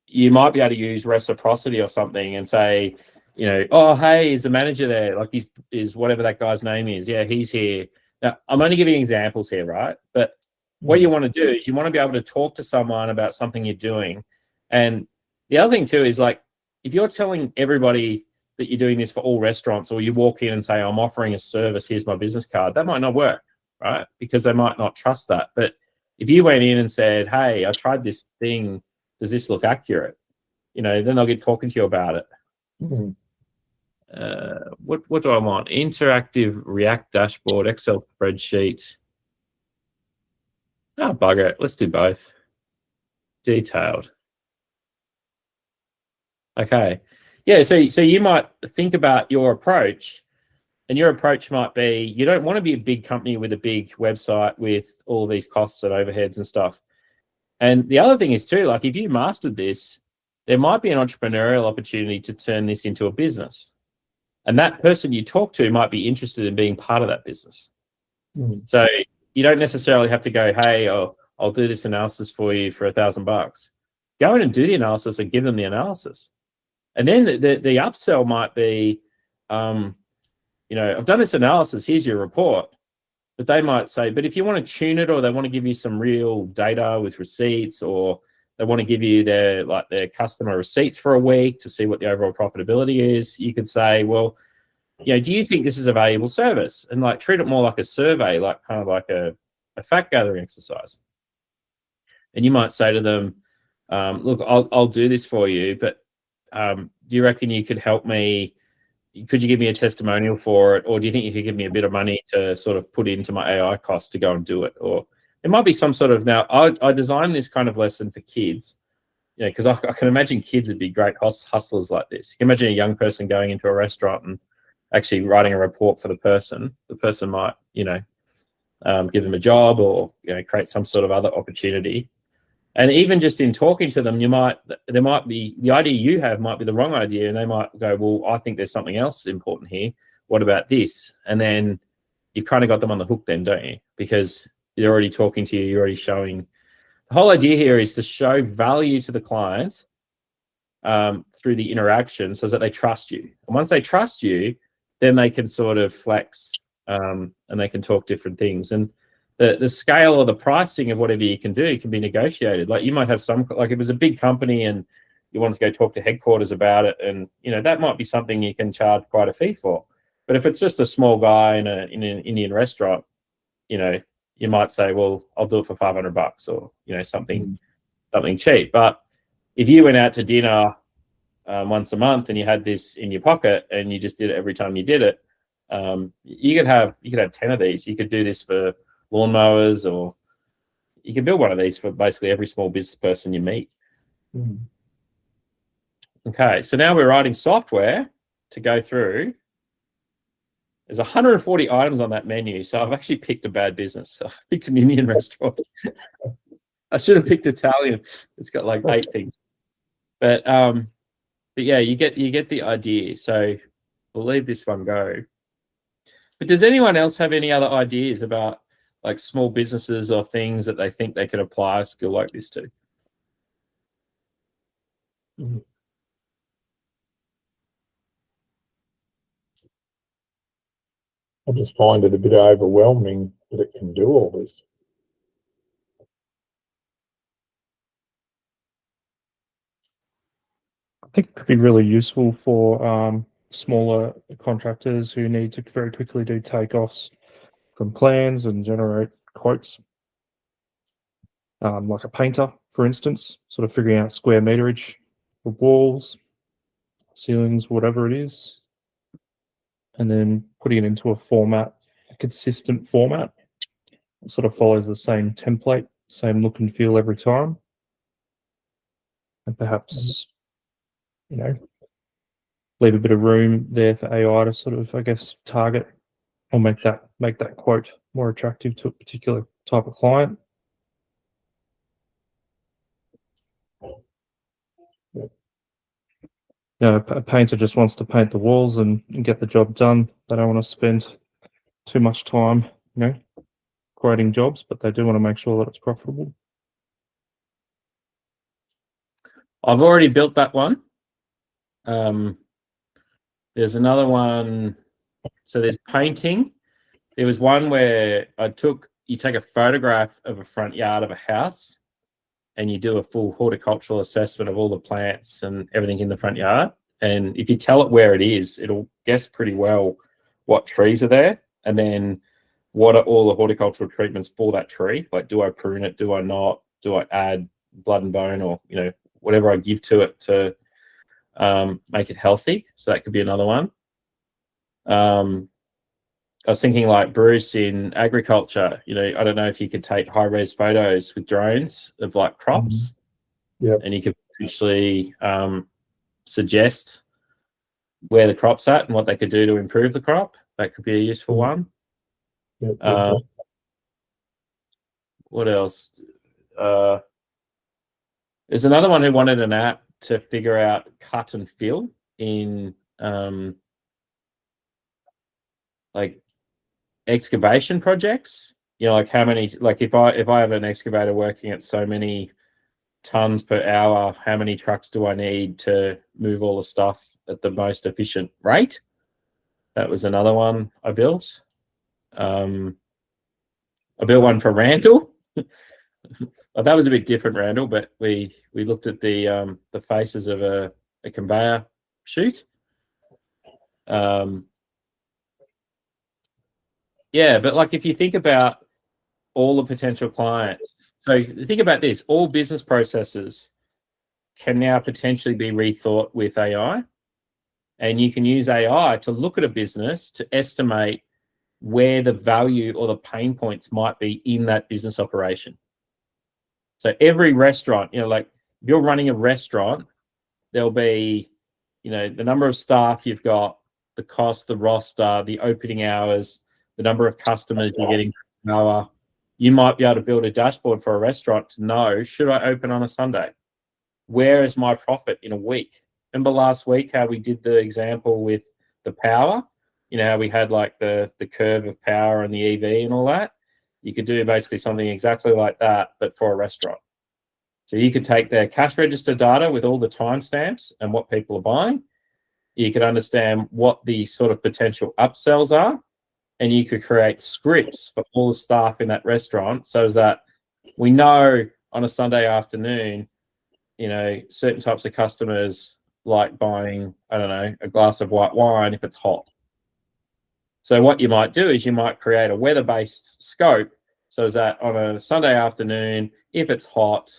Speaker 2: you might be able to use reciprocity or something and say, you know, oh, hey, is the manager there? Like, is whatever that guy's name is. Yeah, he's here. Now, I'm only giving examples here, right? But what you want to do is you want to be able to talk to someone about something you're doing. And the other thing too is, like, if you're telling everybody that you're doing this for all restaurants, or you walk in and say, I'm offering a service, here's my business card, that might not work, right? Because they might not trust that. But if you went in and said, hey, I tried this thing, does this look accurate? You know, then they'll get talking to you about it.
Speaker 1: Mm-hmm.
Speaker 2: What do I want? Interactive React dashboard, Excel spreadsheet. Oh, bugger it. Let's do both. Detailed. Okay. Yeah, so you might think about your approach, and your approach might be, you don't want to be a big company with a big website with all these costs and overheads and stuff. And the other thing is too, like, if you mastered this, there might be an entrepreneurial opportunity to turn this into a business. And that person you talk to might be interested in being part of that business.
Speaker 1: Mm.
Speaker 2: So you don't necessarily have to go, hey, I'll do this analysis for you for $1,000. Go in and do the analysis and give them the analysis. And then the upsell might be, you know, I've done this analysis, here's your report. But they might say, but if you want to tune it, or they want to give you some real data with receipts, or they want to give you their customer receipts for a week to see what the overall profitability is, you could say, well, you know, do you think this is a valuable service? And, like, treat it more like a survey, like kind of like a fact gathering exercise. And you might say to them, look, I'll do this for you, but do you reckon you could help me? Could you give me a testimonial for it? Or do you think you could give me a bit of money to sort of put into my AI costs to go and do it? Or it might be some sort of, now I designed this kind of lesson for kids, you know, because I can imagine kids would be great hustlers like this. You can imagine a young person going into a restaurant and actually writing a report for the person. The person might, you know, give them a job, or, you know, create some sort of other opportunity. And even just in talking to them, there might be, the idea you have might be the wrong idea, and they might go, well, I think there's something else important here. What about this? And then you've kind of got them on the hook then, don't you? Because they're already talking to you, you're already showing. The whole idea here is to show value to the client through the interaction, so that they trust you. And once they trust you, then they can sort of flex and they can talk different things. And the scale or the pricing of whatever you can do can be negotiated. Like, you might have some, like, if it was a big company and you want to go talk to headquarters about it, and, you know, that might be something you can charge quite a fee for. But if it's just a small guy in an Indian restaurant, you know, you might say, well, I'll do it for $500, or, you know, something cheap. But if you went out to dinner once a month and you had this in your pocket and you just did it every time you did it, you could have 10 of these. You could do this for lawnmowers, or you can build one of these for basically every small business person you meet.
Speaker 1: Mm.
Speaker 2: Okay, so now we're writing software to go through. There's 140 items on that menu, so I've actually picked a bad business. I've picked an Indian restaurant. I should have picked Italian. It's got like 8 things. But yeah, you get the idea. So we'll leave this one go. But does anyone else have any other ideas about like small businesses or things that they think they could apply a skill like this to?
Speaker 1: I just find it a bit overwhelming that it can do all this.
Speaker 3: I think it could be really useful for smaller contractors who need to very quickly do takeoffs from plans and generate quotes. Like a painter, for instance, sort of figuring out square meterage of walls, ceilings, whatever it is, and then putting it into a format, a consistent format. It sort of follows the same template, same look and feel every time. And perhaps, you know, leave a bit of room there for AI to sort of, I guess, target or make that quote more attractive to a particular type of client. You know, a painter just wants to paint the walls and get the job done. They don't want to spend too much time, you know, quoting jobs, but they do want to make sure that it's profitable.
Speaker 2: I've already built that one. There's another one. So there's painting. There was one where you take a photograph of a front yard of a house and you do a full horticultural assessment of all the plants and everything in the front yard. And if you tell it where it is, it'll guess pretty well what trees are there. And then what are all the horticultural treatments for that tree? Like, do I prune it? Do I not? Do I add blood and bone, or, you know, whatever I give to it to make it healthy? So that could be another one. I was thinking like Bruce in agriculture, you know, I don't know if you could take high-res photos with drones of like crops.
Speaker 1: Yeah.
Speaker 2: And you could potentially suggest where the crop's at and what they could do to improve the crop. That could be a useful one.
Speaker 1: Yeah,
Speaker 2: What else? There's another one who wanted an app to figure out cut and fill in like excavation projects. You know, like how many, like if I have an excavator working at so many tons per hour, how many trucks do I need to move all the stuff at the most efficient rate? That was another one I built. I built one for Randal. Well, that was a bit different, Randal, but we looked at the faces of a conveyor chute. Yeah, but like if you think about all the potential clients, so think about this: all business processes can now potentially be rethought with AI, and you can use AI to look at a business to estimate where the value or the pain points might be in that business operation. So every restaurant, you know, like if you're running a restaurant, there'll be, you know, the number of staff you've got, the cost, the roster, the opening hours, the number of customers you're getting per hour. You might be able to build a dashboard for a restaurant to know, should I open on a Sunday? Where is my profit in a week? Remember last week how we did the example with the power? You know, how we had like the curve of power and the EV and all that? You could do basically something exactly like that, but for a restaurant. So you could take their cash register data with all the timestamps and what people are buying. You could understand what the sort of potential upsells are, and you could create scripts for all the staff in that restaurant so that we know on a Sunday afternoon, you know, certain types of customers like buying, I don't know, a glass of white wine if it's hot. So what you might do is you might create a weather-based scope so that on a Sunday afternoon, if it's hot,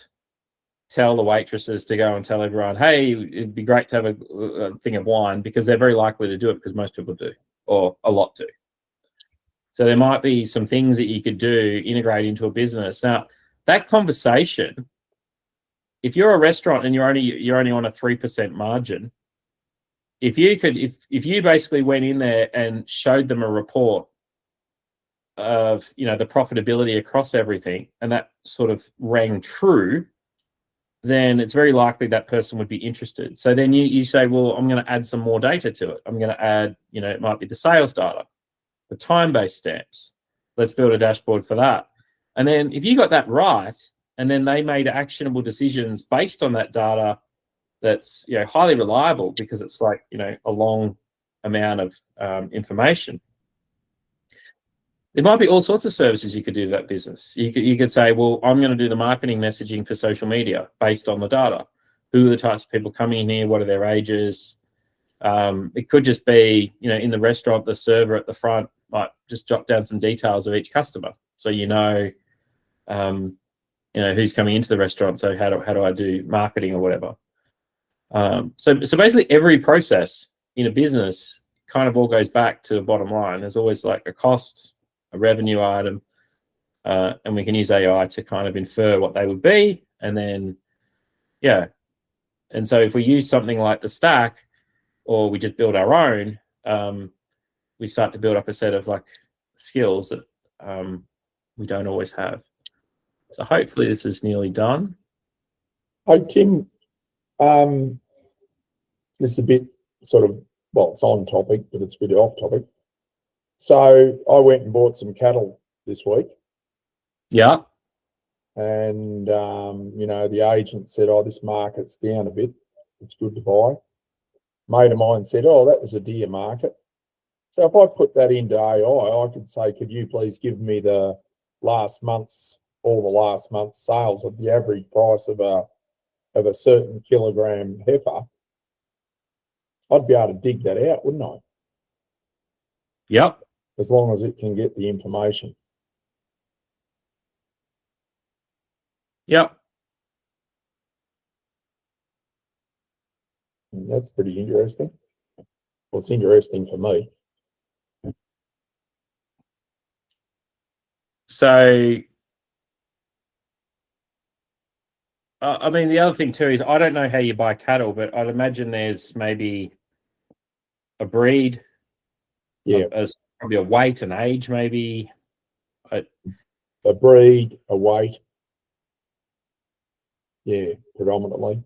Speaker 2: tell the waitresses to go and tell everyone, hey, it'd be great to have a thing of wine, because they're very likely to do it because most people do, or a lot do. So there might be some things that you could do, integrate into a business. Now, that conversation, if you're a restaurant and you're only on a 3% margin, if you basically went in there and showed them a report of, you know, the profitability across everything, and that sort of rang true, then it's very likely that person would be interested. So then you say, well, I'm going to add some more data to it. I'm going to add, you know, it might be the sales data, the time-based stamps. Let's build a dashboard for that. And then if you got that right, and then they made actionable decisions based on that data, that's, you know, highly reliable, because it's like, you know, a long amount of information. There might be all sorts of services you could do to that business. You could say, well, I'm going to do the marketing messaging for social media based on the data. Who are the types of people coming in here? What are their ages? It could just be, you know, in the restaurant, the server at the front might just jot down some details of each customer, so you know, who's coming into the restaurant. So how do I do marketing or whatever? So basically, every process in a business kind of all goes back to the bottom line. There's always like a cost, a revenue item, and we can use AI to kind of infer what they would be, and then, yeah. And so if we use something like the stack, or we just build our own, we start to build up a set of like skills that we don't always have. So hopefully this is nearly done.
Speaker 1: Hey, Tim, this is a bit sort of, well, it's on topic, but it's a bit off topic. So I went and bought some cattle this week.
Speaker 2: Yeah.
Speaker 1: And, you know, the agent said, oh, this market's down a bit. It's good to buy. Mate of mine said, oh, that was a deer market. So if I put that into AI, I could say, could you please give me the last month's sales of the average price of a certain kilogram heifer? I'd be able to dig that out, wouldn't I?
Speaker 2: Yep.
Speaker 1: As long as it can get the information.
Speaker 2: Yep.
Speaker 1: And that's pretty interesting. Well, it's interesting for me.
Speaker 2: So, I mean, the other thing too is, I don't know how you buy cattle, but I'd imagine there's maybe a breed,
Speaker 1: Yeah,
Speaker 2: probably a weight and age, maybe.
Speaker 1: a breed, a weight. Yeah, predominantly.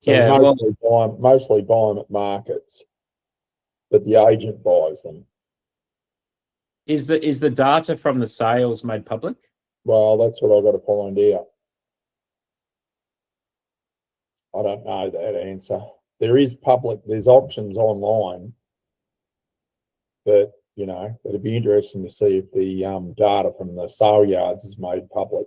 Speaker 1: So
Speaker 2: Yeah,
Speaker 1: mostly buy them at markets, but the agent buys them.
Speaker 2: Is the data from the sales made public?
Speaker 1: Well, that's what I've got to find out. I don't know that answer. There's options online, but, you know, it'd be interesting to see if the data from the sale yards is made public.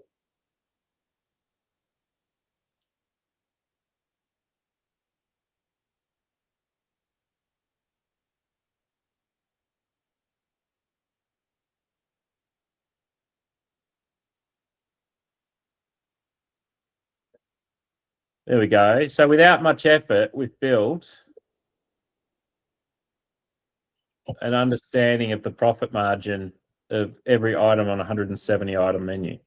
Speaker 2: There we go. So without much effort, we've built an understanding of the profit margin of every item on a 170 item menu.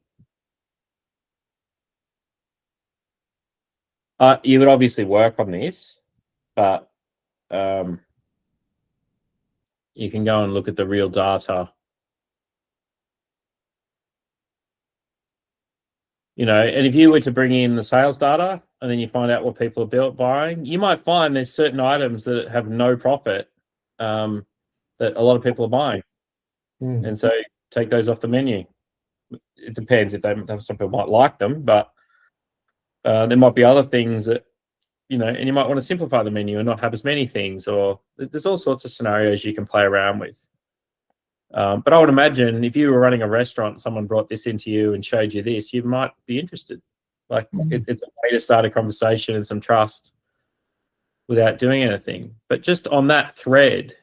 Speaker 2: You would obviously work on this, but you can go and look at the real data. You know, and if you were to bring in the sales data and then you find out what people are buying, you might find there's certain items that have no profit that a lot of people are buying. And so take those off the menu. It depends if some people might like them, but there might be other things that, you know, and you might want to simplify the menu and not have as many things, or there's all sorts of scenarios you can play around with. But I would imagine if you were running a restaurant, someone brought this into you and showed you this, you might be interested. Like it's a way to start a conversation and some trust without doing anything. But just on that thread,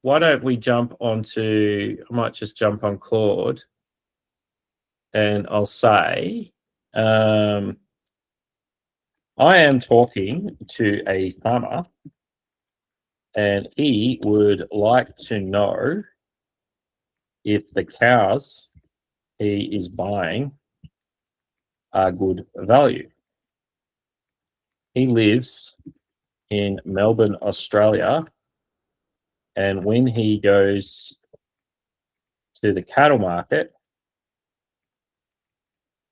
Speaker 2: why don't we jump onto, I might just jump on Claude and I'll say, I am talking to a farmer and he would like to know if the cows he is buying are good value. He lives in Melbourne, Australia, and when he goes to the cattle market,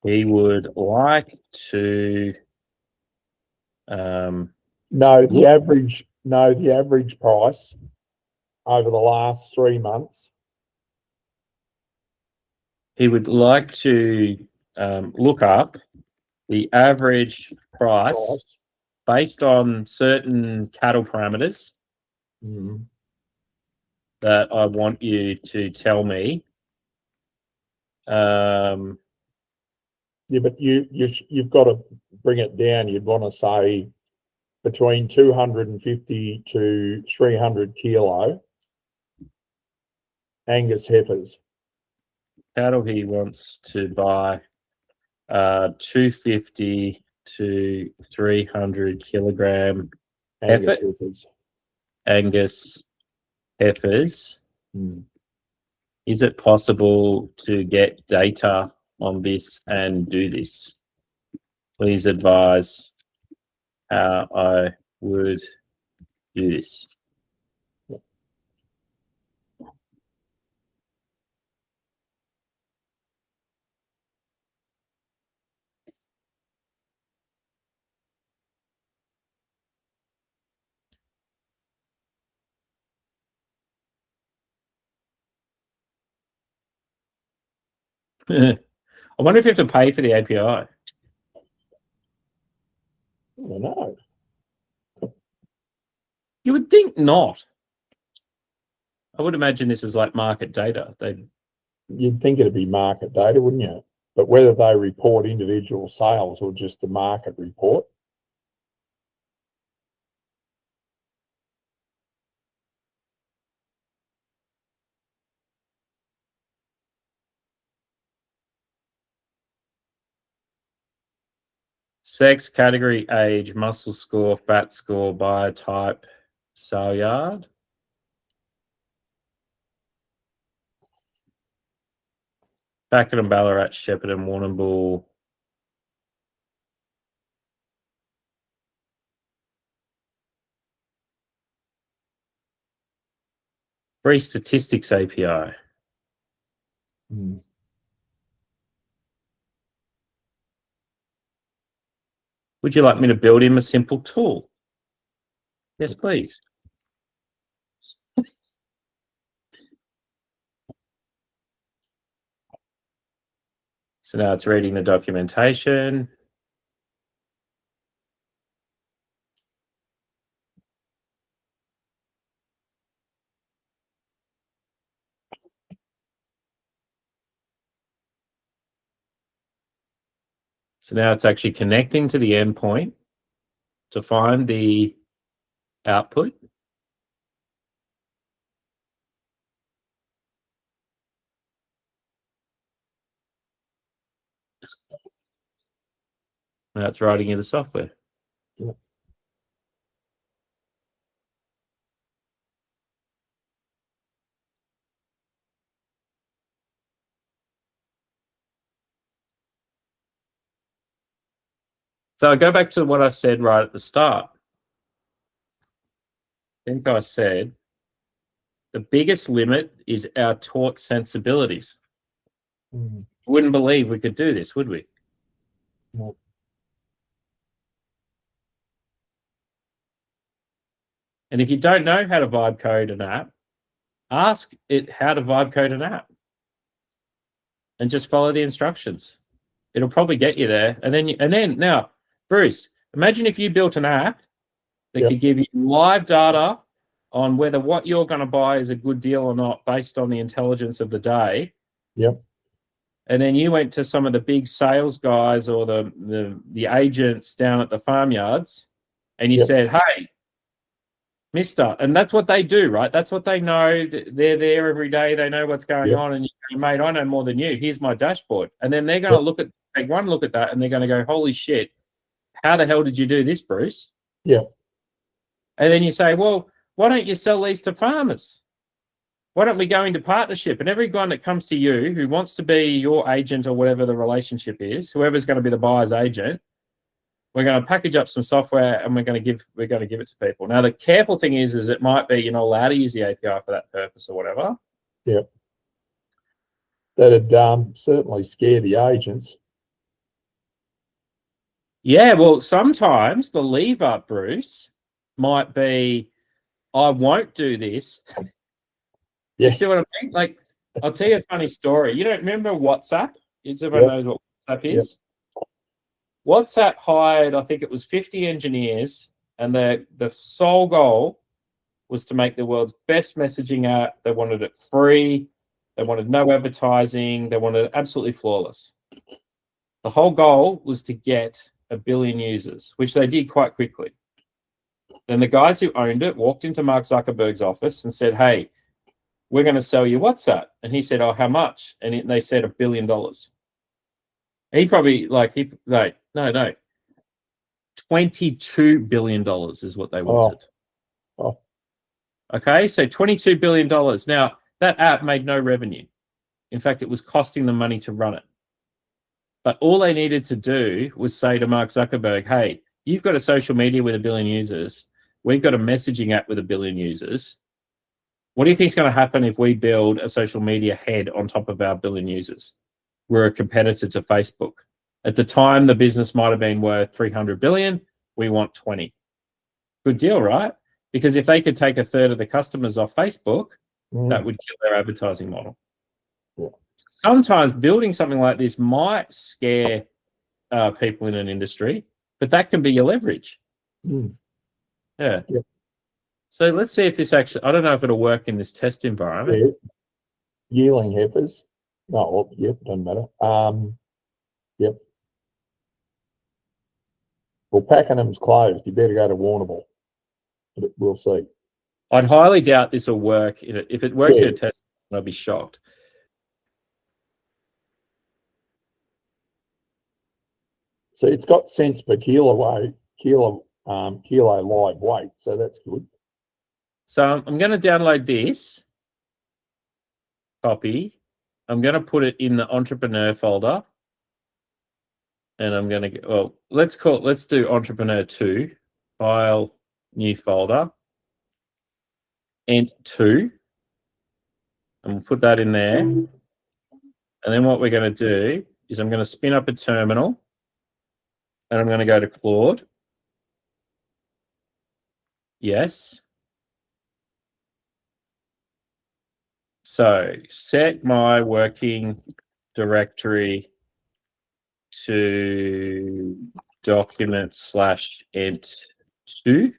Speaker 2: he would like to
Speaker 1: No, the average price over the last 3 months.
Speaker 2: he would like to look up the average price based on certain cattle parameters that I want you to tell me.
Speaker 1: Yeah, but you've got to bring it down. You'd want to say between 250 to 300 kilo Angus heifers.
Speaker 2: Cattle he wants to buy 250 to 300 kilogram
Speaker 1: Angus heifers.
Speaker 2: Angus heifers. Is it possible to get data on this and do this? Please advise how I would do this. I wonder if you have to pay for the API.
Speaker 1: I don't know.
Speaker 2: You would think not. I would imagine this is like market data.
Speaker 1: You'd think it'd be market data, wouldn't you? But whether they report individual sales or just the market report.
Speaker 2: Sex, category, age, muscle score, fat score, buyer type, sale yard. Pakenham, Ballarat, Shepparton, Warrnambool. Free statistics API. Would you like me to build him a simple tool? Yes, please. So now it's reading the documentation. So now it's actually connecting to the endpoint to find the output. Now it's writing in the software.
Speaker 1: Yeah.
Speaker 2: So I go back to what I said right at the start. I think I said the biggest limit is our taught sensibilities. Wouldn't believe we could do this, would we?
Speaker 1: No.
Speaker 2: And if you don't know how to vibe code an app, ask it how to vibe code an app and just follow the instructions. It'll probably get you there. And then now, Bruce, imagine if you built an app that could give you live data on whether what you're going to buy is a good deal or not based on the intelligence of the day.
Speaker 1: Yep.
Speaker 2: And then you went to some of the big sales guys or the agents down at the farmyards and you said, hey, mister, and that's what they do, right? That's what they know. They're there every day. They know what's going on. And you go, mate, I know more than you. Here's my dashboard. And then they're going to take one look at that and they're going to go, holy shit, how the hell did you do this, Bruce?
Speaker 1: Yeah.
Speaker 2: And then you say, well, why don't you sell these to farmers? Why don't we go into partnership? And everyone that comes to you who wants to be your agent or whatever the relationship is, whoever's going to be the buyer's agent, we're going to package up some software and we're going to give it to people. Now, the careful thing is it might be you're not allowed to use the API for that purpose or whatever.
Speaker 1: Yeah. that'd certainly scare the agents.
Speaker 2: Yeah, well, sometimes the leave up, Bruce, might be, I won't do this.
Speaker 1: Yeah.
Speaker 2: You see what I mean? Like, I'll tell you a funny story. You don't remember WhatsApp? Is everyone knows what WhatsApp is? WhatsApp hired, I think it was 50 engineers, and the sole goal was to make the world's best messaging app. They wanted it free. They wanted no advertising. They wanted it absolutely flawless. The whole goal was to get 1 billion users, which they did quite quickly. Then the guys who owned it walked into Mark Zuckerberg's office and said, hey, we're going to sell you WhatsApp. And he said, oh, how much? And they said $1 billion. He probably no, $22 billion is what they wanted.
Speaker 1: Oh.
Speaker 2: Okay, so $22 billion. Now, that app made no revenue. In fact, it was costing them money to run it. But all they needed to do was say to Mark Zuckerberg, hey, you've got a social media with 1 billion users. We've got a messaging app with 1 billion users. What do you think is going to happen if we build a social media head on top of our 1 billion users? We're a competitor to Facebook. At the time, the business might have been worth 300 billion. We want 20. Good deal, right? Because if they could take 1/3 of the customers off Facebook, that would kill their advertising model.
Speaker 1: Yeah.
Speaker 2: Sometimes building something like this might scare people in an industry, but that can be your leverage. Yeah. So let's see if this actually, I don't know if it'll work in this test environment.
Speaker 1: Yearling heifers. No, well, yep, doesn't matter. Yep. Well, Pakenham's closed. You better go to Warrnambool. But we'll see.
Speaker 2: I'd highly doubt this will work. If it works in a test, I'd be shocked.
Speaker 1: So it's got cents per kilo live weight, so that's good.
Speaker 2: So I'm going to download this, copy. I'm going to put it in the entrepreneur folder. And I'm going to get, well, let's do entrepreneur 2, file, new folder, ent 2. And we'll put that in there. And then what we're going to do is I'm going to spin up a terminal and I'm going to go to Claude. Yes. So set my working directory to document/ent2.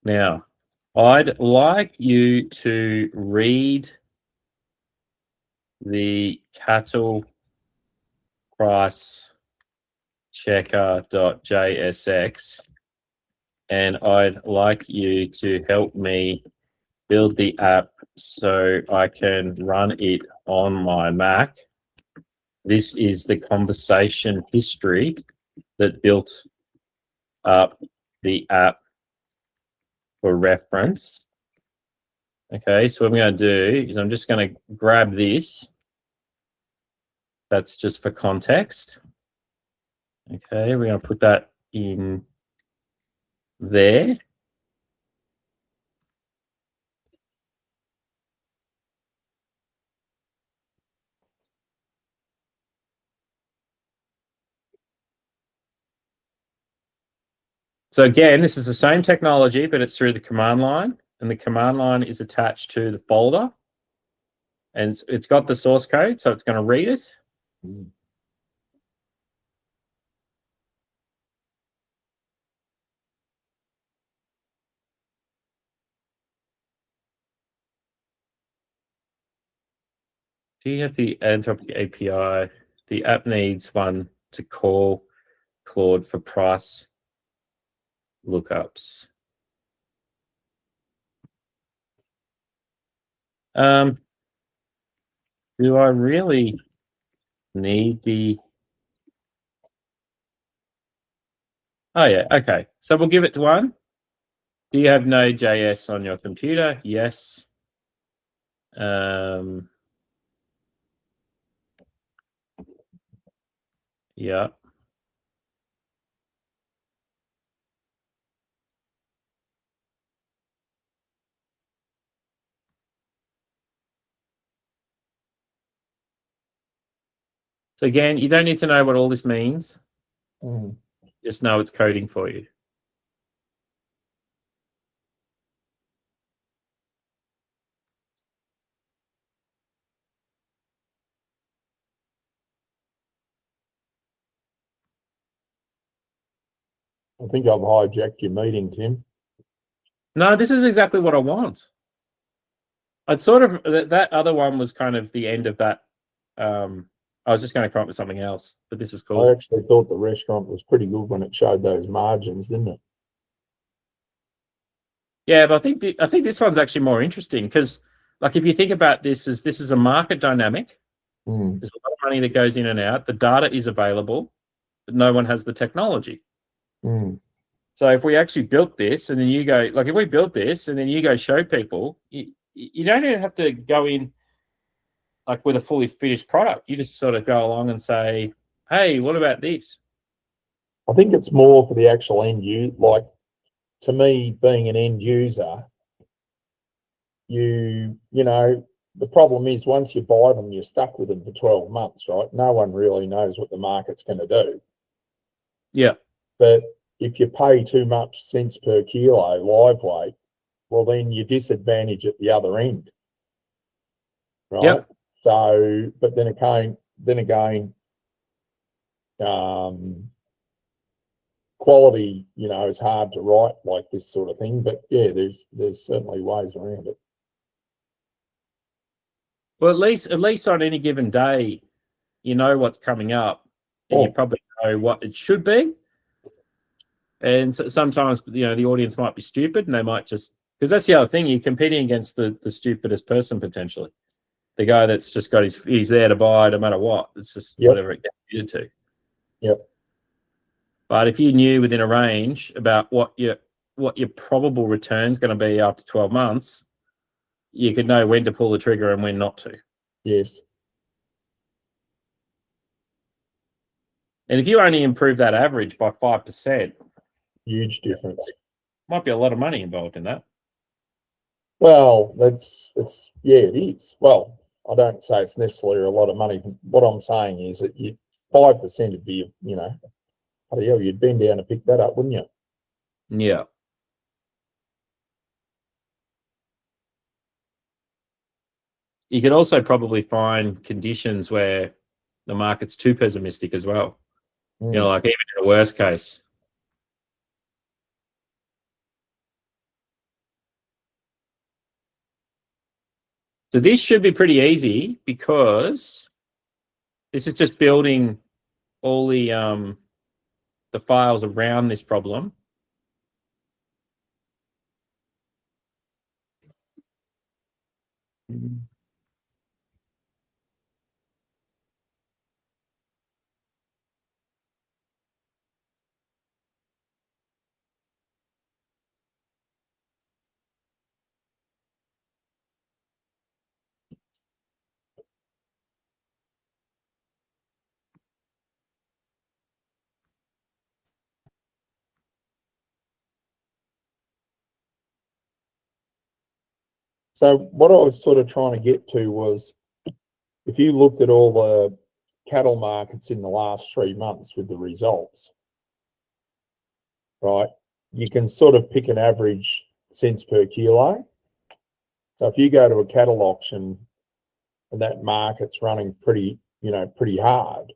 Speaker 2: Now, I'd like you to read the cattle price checker.jsx, and I'd like you to help me build the app so I can run it on my Mac. This is the conversation history that built up the app for reference. Okay, so what I'm going to do is I'm just going to grab this. That's just for context. Okay, we're going to put that in there. So again, this is the same technology, but it's through the command line, and the command line is attached to the folder, and it's got the source code, so it's going to read it. Do you have the Anthropic API? The app needs one to call Claude for price lookups. Do I really need the... Oh yeah, okay. So we'll give it to one. Do you have Node.js on your computer? Yes. Yeah. So again, you don't need to know what all this means.
Speaker 1: Mm.
Speaker 2: Just know it's coding for you.
Speaker 1: I think I've hijacked your meeting, Tim.
Speaker 2: No, this is exactly what I want. I'd sort of, that other one was kind of the end of that. I was just going to come up with something else, but this is
Speaker 1: I
Speaker 2: cool.
Speaker 1: actually thought the restaurant was pretty good when it showed those margins, didn't it?
Speaker 2: Yeah, but I think this one's actually more interesting because, like, if you think about this is a market dynamic.
Speaker 1: Mm.
Speaker 2: There's a lot of money that goes in and out. The data is available, but no one has the technology.
Speaker 1: Mm.
Speaker 2: So if we actually built this and then you go, like if we built this and then you go show people, you don't even have to go in like with a fully finished product. You just sort of go along and say, hey, what about this?
Speaker 1: I think it's more for the actual end user. Like, to me, being an end user, you know, the problem is once you buy them, you're stuck with them for 12 months, right? No one really knows what the market's going to do.
Speaker 2: Yeah.
Speaker 1: But if you pay too much cents per kilo live weight, well, then you're disadvantaged at the other end, right?
Speaker 2: Yep.
Speaker 1: So, but then again, quality, is hard to write like this sort of thing. But yeah, there's certainly ways around it.
Speaker 2: Well, at least on any given day, you know what's coming up, and you probably know what it should be. And so sometimes, the audience might be stupid, and they might just, because that's the other thing, you're competing against the stupidest person potentially, the guy that's just got he's there to buy no matter what. It's just whatever it gets you to.
Speaker 1: Yep.
Speaker 2: But if you knew within a range about what your probable return is going to be after 12 months, you could know when to pull the trigger and when not to.
Speaker 1: Yes.
Speaker 2: And if you only improve that average by 5%,
Speaker 1: Huge difference.
Speaker 2: might be a lot of money involved in that.
Speaker 1: Well, it is. Well, I don't say it's necessarily a lot of money. What I'm saying is that 5% would be, bloody hell, you'd bend down to pick that up, wouldn't you?
Speaker 2: Yeah. You could also probably find conditions where the market's too pessimistic as well.
Speaker 1: Mm.
Speaker 2: Like even in a worst case. So this should be pretty easy because this is just building all the files around this problem.
Speaker 1: So what I was sort of trying to get to was, if you looked at all the cattle markets in the last 3 months with the results, right, you can sort of pick an average cents per kilo. So if you go to a cattle auction and that market's running pretty hard,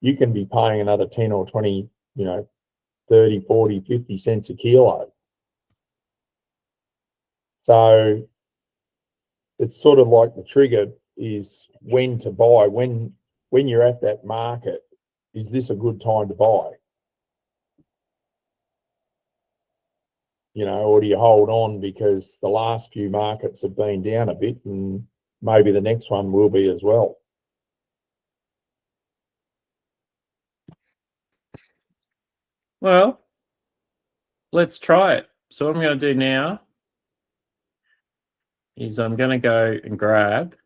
Speaker 1: you can be paying another 10 or 20, 30, 40, 50 cents a kilo. So it's sort of like the trigger is when to buy. When you're at that market, is this a good time to buy? Or do you hold on because the last few markets have been down a bit and maybe the next one will be as well?
Speaker 2: Well, let's try it. So what I'm going to do now is I'm going to go and grab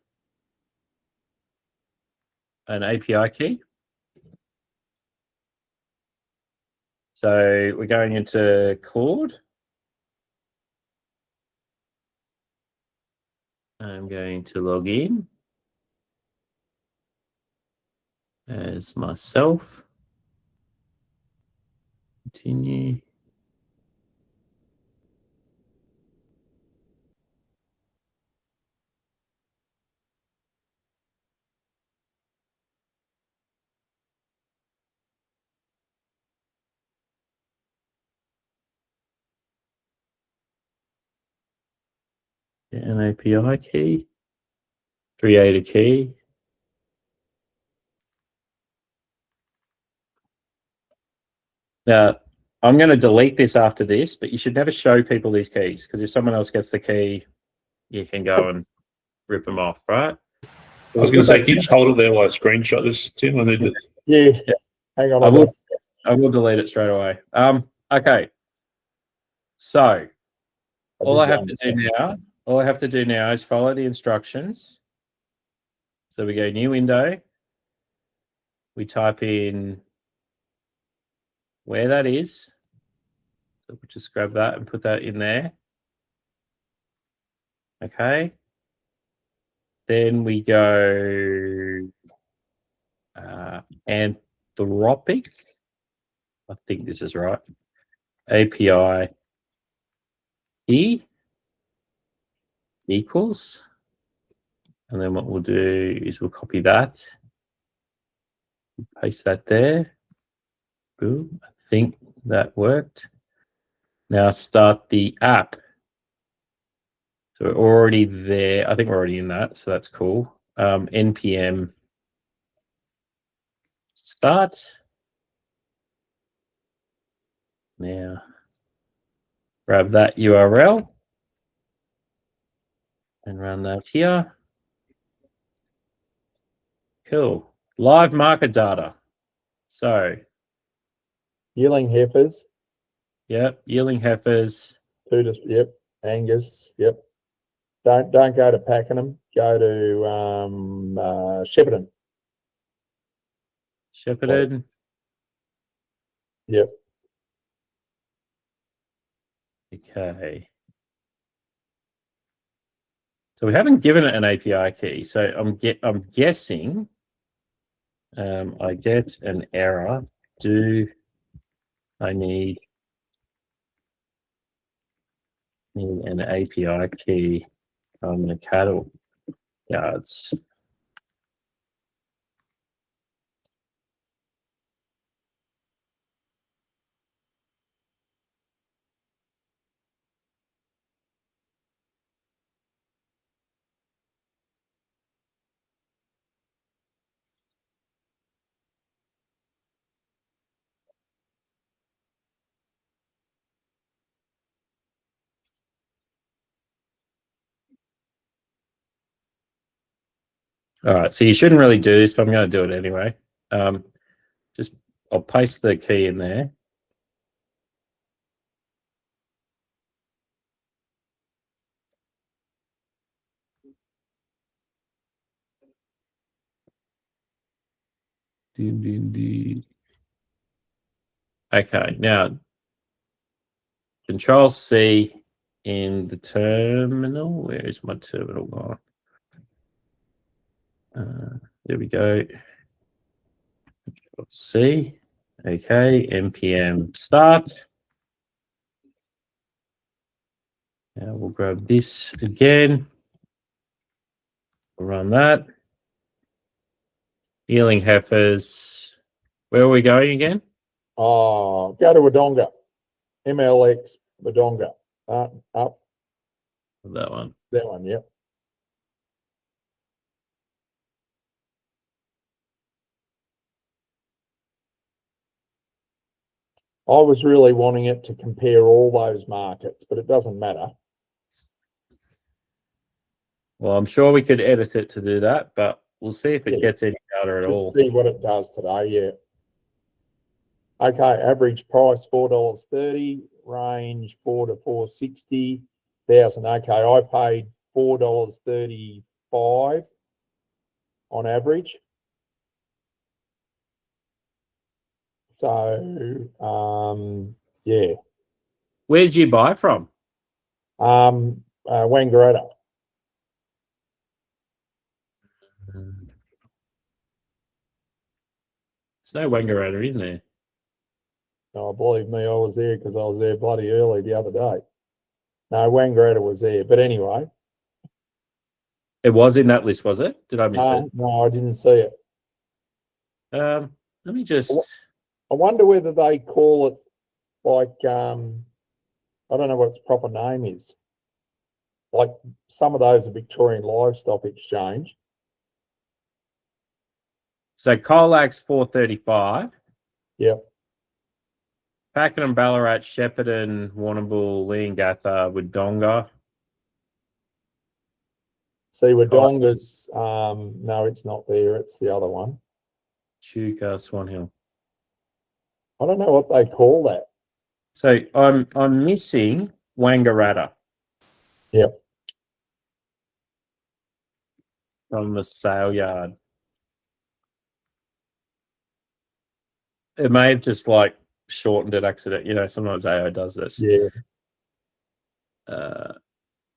Speaker 2: an API key. So we're going into Claude. I'm going to log in. as myself. Continue. Get an API key. Create a key. Now, I'm going to delete this after this, but you should never show people these keys, because if someone else gets the key, you can go and rip them off, right?
Speaker 4: I was going to say, can you just hold it there while I screenshot this, Tim? I need to.
Speaker 1: Yeah.
Speaker 2: Yeah.
Speaker 1: Hang on.
Speaker 2: I will delete it straight away. Okay. So all I have to do now is follow the instructions. So we go new window. We type in where that is. So we'll just grab that and put that in there. Okay. Then we go Anthropic. I think this is right. API E equals. And then what we'll do is we'll copy that. Paste that there. Boom. I think that worked. Now start the app. So we're already there. I think we're already in that, so that's cool. npm start. Now grab that URL and run that here. Cool. Live market data. So,
Speaker 1: Yearling heifers.
Speaker 2: yep, yearling heifers.
Speaker 1: Yep. Angus. Yep. Don't go to Pakenham. Go to Shepparton.
Speaker 2: Shepherded.
Speaker 1: Yep.
Speaker 2: Okay. So we haven't given it an API key. So I'm guessing I get an error. Do I need an API key on the cattle yards? All right, so you shouldn't really do this, but I'm going to do it anyway. I'll paste the key in there. Okay, now Control C in the terminal. Where is my terminal gone? There we go. Control C. Okay, npm start. Now we'll grab this again. We'll run that. Yearling heifers. Where are we going again?
Speaker 1: Oh, go to Wodonga. MLX Wodonga. Up.
Speaker 2: That one.
Speaker 1: That one, yep. I was really wanting it to compare all those markets, but it doesn't matter.
Speaker 2: Well, I'm sure we could edit it to do that, but we'll see if it gets any data at all.
Speaker 1: Just see what it does today, yeah. Okay, average price $4.30, range $4 to $4.60, 1,000. Okay, I paid $4.35 on average. So, yeah.
Speaker 2: Where did you buy from?
Speaker 1: Wangaratta.
Speaker 2: There's no Wangaratta in there.
Speaker 1: No, believe me, I was there because I was there bloody early the other day. No, Wangaratta was there. But anyway.
Speaker 2: It was in that list, was it? Did I miss it?
Speaker 1: No, I didn't see it.
Speaker 2: Let me just...
Speaker 1: I wonder whether they call it like, I don't know what its proper name is. Like some of those are Victorian Livestock Exchange.
Speaker 2: So Colax 435.
Speaker 1: Yep.
Speaker 2: Pakenham, Ballarat, Shepparton, Warrnambool, Leongatha, Wodonga.
Speaker 1: See, Wodonga's, no, it's not there. It's the other one.
Speaker 2: Chuka, Swan Hill.
Speaker 1: I don't know what they call that.
Speaker 2: So I'm missing Wangaratta.
Speaker 1: Yep.
Speaker 2: From the sale yard. It may have just like shortened it accident. You know, sometimes AI does this.
Speaker 1: Yeah.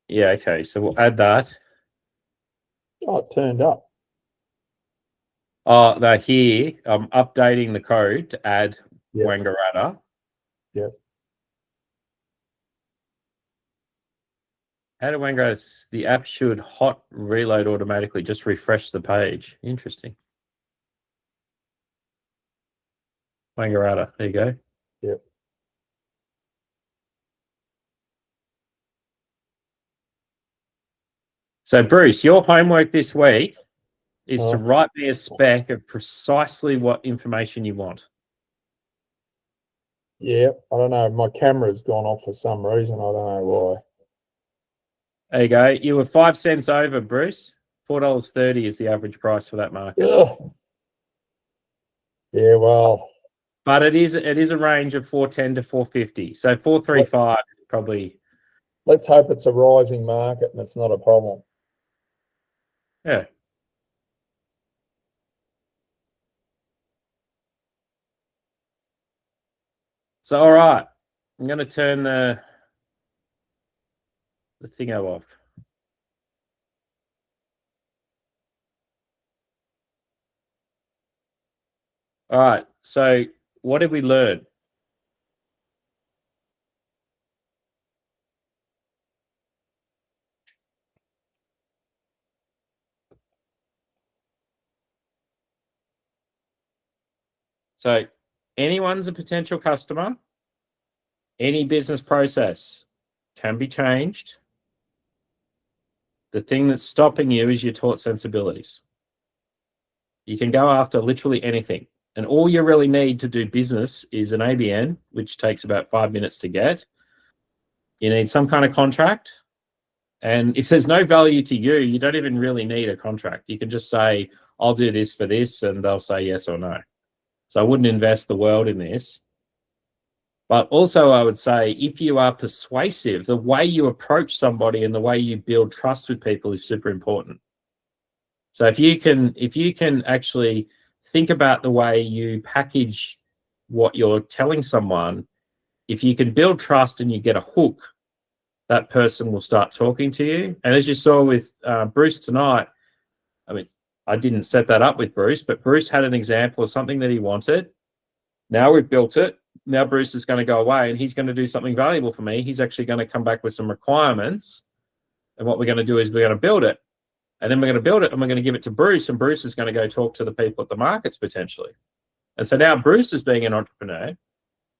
Speaker 2: Yeah, okay. So we'll add that.
Speaker 1: Oh, it turned up.
Speaker 2: Oh, no, here I'm updating the code to add Wangaratta.
Speaker 1: Yep.
Speaker 2: How do Wangaratta? The app should hot reload automatically. Just refresh the page. Interesting. Wangaratta. There you go.
Speaker 1: Yep.
Speaker 2: So, Bruce, your homework this week is to write me a spec of precisely what information you want.
Speaker 1: Yeah, I don't know. My camera's gone off for some reason. I don't know why.
Speaker 2: There you go. You were 5 cents over, Bruce. $4.30 is the average price for that market.
Speaker 1: Ugh. Yeah, well.
Speaker 2: But it is a range of 410 to 450. So 435 probably.
Speaker 1: Let's hope it's a rising market and it's not a problem.
Speaker 2: Yeah. So all right, I'm going to turn the thingo off. All right. So what did we learn? So anyone's a potential customer. Any business process can be changed. The thing that's stopping you is your taught sensibilities. You can go after literally anything. And all you really need to do business is an ABN, which takes about 5 minutes to get. You need some kind of contract. And if there's no value to you, you don't even really need a contract. You can just say, I'll do this for this, and they'll say yes or no. So I wouldn't invest the world in this. But also I would say if you are persuasive, the way you approach somebody and the way you build trust with people is super important. So if you can actually think about the way you package what you're telling someone, if you can build trust and you get a hook, that person will start talking to you. And as you saw with Bruce tonight, I mean, I didn't set that up with Bruce, but Bruce had an example of something that he wanted. Now we've built it. Now Bruce is going to go away and he's going to do something valuable for me. He's actually going to come back with some requirements. And what we're going to do is we're going to build it. And then we're going to build it and we're going to give it to Bruce. And Bruce is going to go talk to the people at the markets potentially. And so now Bruce is being an entrepreneur.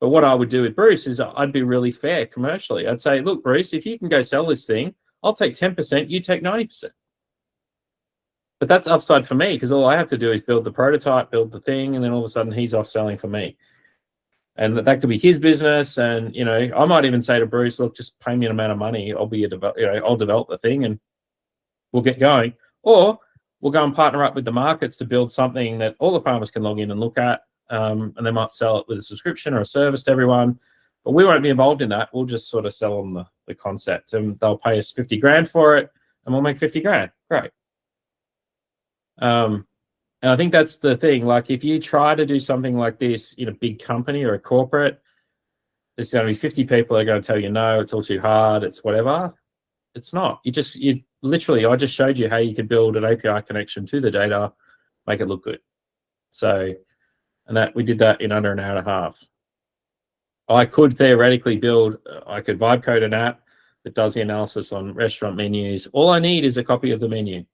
Speaker 2: But what I would do with Bruce is I'd be really fair commercially. I'd say, look, Bruce, if you can go sell this thing, I'll take 10%, you take 90%. But that's upside for me because all I have to do is build the prototype, build the thing, and then all of a sudden he's off selling for me. And that could be his business. And, you know, I might even say to Bruce, look, just pay me an amount of money. I'll be I'll develop the thing and we'll get going. Or we'll go and partner up with the markets to build something that all the farmers can log in and look at. And they might sell it with a subscription or a service to everyone. But we won't be involved in that. We'll just sort of sell them the concept. And they'll pay us 50 grand for it. And we'll make 50 grand. Great. And I think that's the thing. Like if you try to do something like this in a big company or a corporate, there's going to be 50 people that are going to tell you, no, it's all too hard. It's whatever. It's not. You literally, I just showed you how you could build an API connection to the data, make it look good. So and that we did that in under an hour and a half. I could theoretically I could vibe code an app that does the analysis on restaurant menus. All I need is a copy of the menu.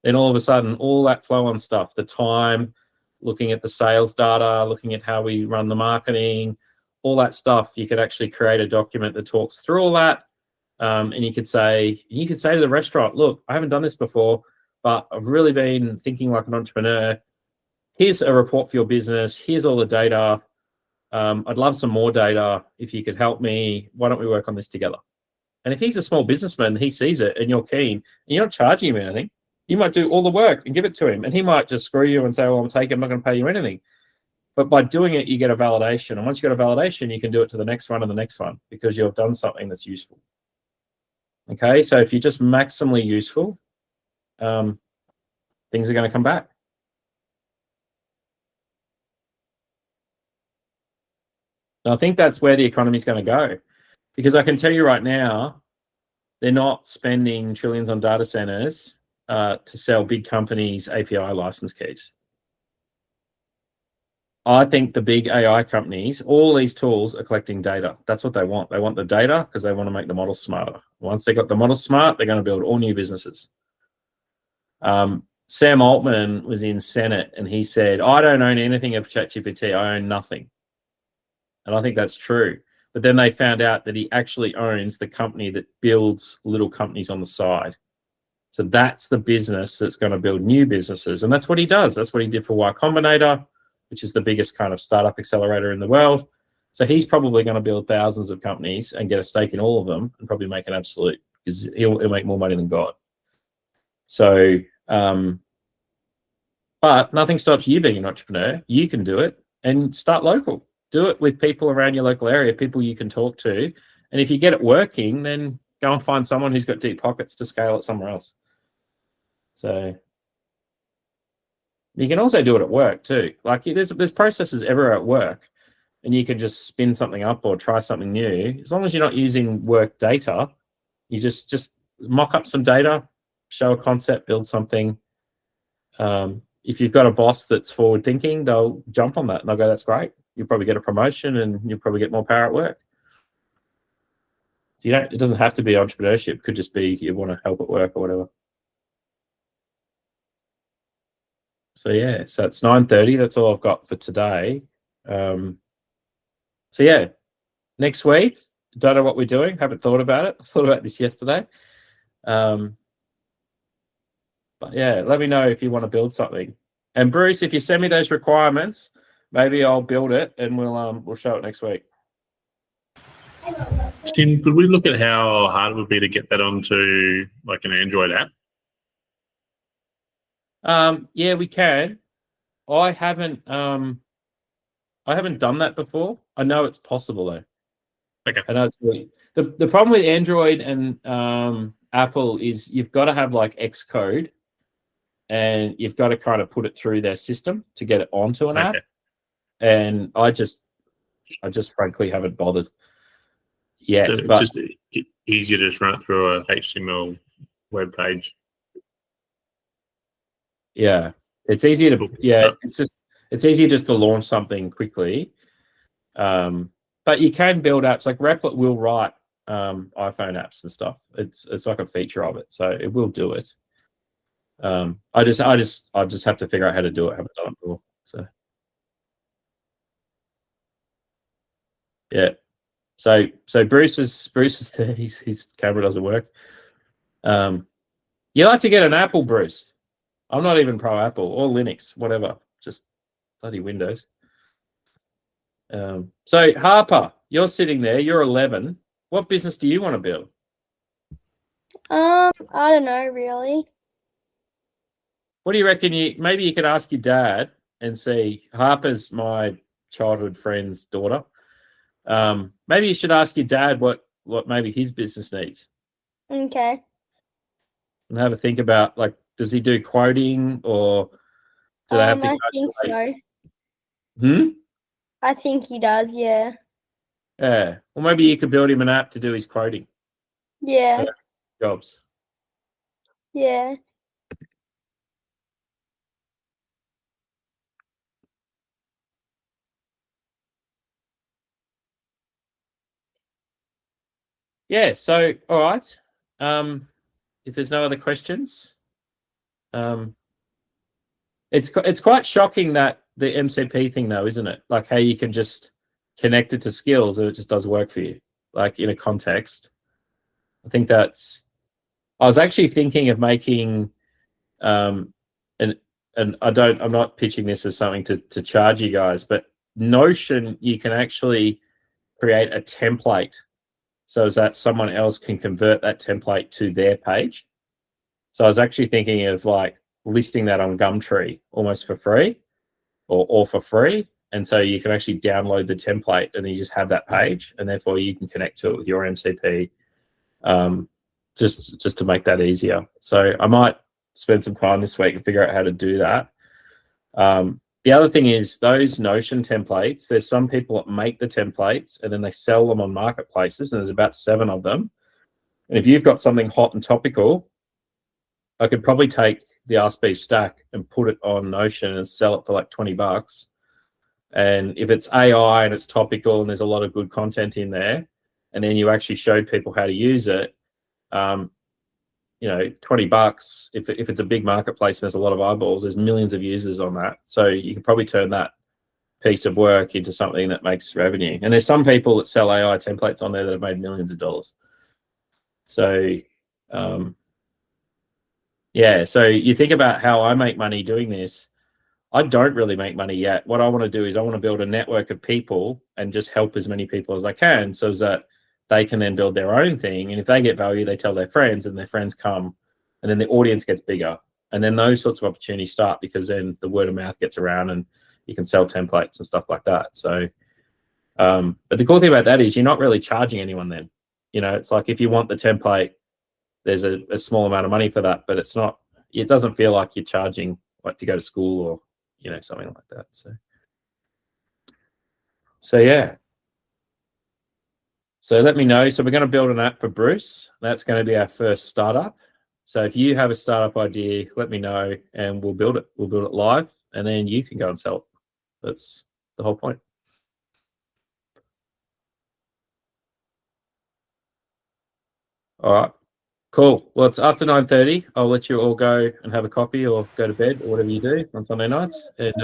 Speaker 2: Then all of a sudden, all that flow on stuff, the time, looking at the sales data, looking at how we run the marketing, all that stuff, you could actually create a document that talks through all that. And you could say to the restaurant, look, I haven't done this before, but I've really been thinking like an entrepreneur. Here's a report for your business. Here's all the data. I'd love some more data. If you could help me, why don't we work on this together? And if he's a small businessman, he sees it and you're keen, and you're not charging him anything, you might do all the work and give it to him. And he might just screw you and say, well, I'm not going to pay you anything. But by doing it, you get a validation. And once you get a validation, you can do it to the next one and the next one because you've done something that's useful. Okay, so if you're just maximally useful, things are going to come back. And I think that's where the economy is going to go, because I can tell you right now, they're not spending trillions on data centers to sell big companies API license keys. I think the big AI companies, all these tools are collecting data. That's what they want. They want the data because they want to make the models smarter. Once they got the models smart, they're going to build all new businesses. Sam Altman was in Senate and he said, I don't own anything of ChatGPT. I own nothing. And I think that's true. But then they found out that he actually owns the company that builds little companies on the side. So that's the business that's going to build new businesses. And that's what he does. That's what he did for Y Combinator, which is the biggest kind of startup accelerator in the world. So he's probably going to build thousands of companies and get a stake in all of them and probably make an absolute, because he'll make more money than God. So, but nothing stops you being an entrepreneur. You can do it and start local. Do it with people around your local area, people you can talk to. And if you get it working, then go and find someone who's got deep pockets to scale it somewhere else. So you can also do it at work too. Like there's processes everywhere at work, and you can just spin something up or try something new. As long as you're not using work data, you just mock up some data, show a concept, build something. If you've got a boss that's forward thinking, they'll jump on that and they'll go, that's great. You'll probably get a promotion and you'll probably get more power at work. So it doesn't have to be entrepreneurship. It could just be you want to help at work or whatever. So yeah, so it's 9:30. That's all I've got for today. So yeah, next week, don't know what we're doing. Haven't thought about it. I thought about this yesterday. But yeah, let me know if you want to build something. And Bruce, if you send me those requirements, maybe I'll build it and we'll show it next week.
Speaker 4: Tim, could we look at how hard it would be to get that onto like an Android app?
Speaker 2: Yeah, we can. I haven't done that before. I know it's possible though.
Speaker 4: Okay.
Speaker 2: I know it's really the problem with Android and Apple is you've got to have like Xcode, and you've got to kind of put it through their system to get it onto an app. And I just frankly haven't bothered yet.
Speaker 4: So
Speaker 2: but
Speaker 4: it's just easier to just run it through a HTML web page.
Speaker 2: Yeah, it's easier to it's easier just to launch something quickly. But you can build apps like Replit will write iPhone apps and stuff. It's like a feature of it, so it will do it. I just have to figure out how to do it. I haven't done it before, so yeah. So Bruce is there. His camera doesn't work. You like to get an Apple, Bruce? I'm not even pro Apple or Linux, whatever. Just bloody Windows. So Harper, you're sitting there. You're 11. What business do you want to build?
Speaker 5: I don't know really.
Speaker 2: What do you reckon? Maybe you could ask your dad and see. Harper's my childhood friend's daughter. Maybe you should ask your dad what maybe his business needs.
Speaker 5: Okay.
Speaker 2: And have a think about, like, does he do quoting or do they have to
Speaker 5: I think so. I think he does, yeah.
Speaker 2: Yeah. Well, maybe you could build him an app to do his quoting
Speaker 5: Yeah.
Speaker 2: jobs.
Speaker 5: Yeah.
Speaker 2: Yeah. So, all right. If there's no other questions, it's quite shocking that the MCP thing, though, isn't it? Like how you can just connect it to skills and it just does work for you, like in a context. I think that's. I was actually thinking of making, and I'm not pitching this as something to charge you guys, but Notion, you can actually create a template so that someone else can convert that template to their page. So I was actually thinking of like listing that on Gumtree almost for free or for free. And so you can actually download the template and then you just have that page, and therefore you can connect to it with your MCP, just to make that easier. So I might spend some time this week and figure out how to do that. The other thing is those Notion templates, there's some people that make the templates and then they sell them on marketplaces, and there's about 7 of them. And if you've got something hot and topical, I could probably take the Askbeevs stack and put it on Notion and sell it for like $20. And if it's AI and it's topical and there's a lot of good content in there, and then you actually showed people how to use it, $20, if it's a big marketplace and there's a lot of eyeballs, there's millions of users on that. So you can probably turn that piece of work into something that makes revenue. And there's some people that sell AI templates on there that have made millions of dollars. So, yeah, so you think about how I make money doing this. I don't really make money yet. What I want to do is I want to build a network of people and just help as many people as I can so that they can then build their own thing. And if they get value, they tell their friends and their friends come, and then the audience gets bigger. And then those sorts of opportunities start because then the word of mouth gets around and you can sell templates and stuff like that. So, but the cool thing about that is you're not really charging anyone then. It's like if you want the template, there's a small amount of money for that, but it doesn't feel like you're charging like to go to school or, something like that. So yeah. So let me know. So we're going to build an app for Bruce. That's going to be our first startup. So if you have a startup idea, let me know and we'll build it. We'll build it live and then you can go and sell it. That's the whole point. All right. Cool. Well, it's after 9:30. I'll let you all go and have a coffee or go to bed or whatever you do on Sunday nights. And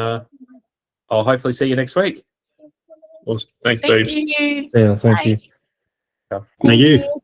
Speaker 2: I'll hopefully see you next week.
Speaker 4: Awesome. Thanks,
Speaker 5: Thank
Speaker 4: Dave.
Speaker 5: you.
Speaker 3: Yeah, thank
Speaker 5: Bye.
Speaker 3: you.
Speaker 4: Thank you.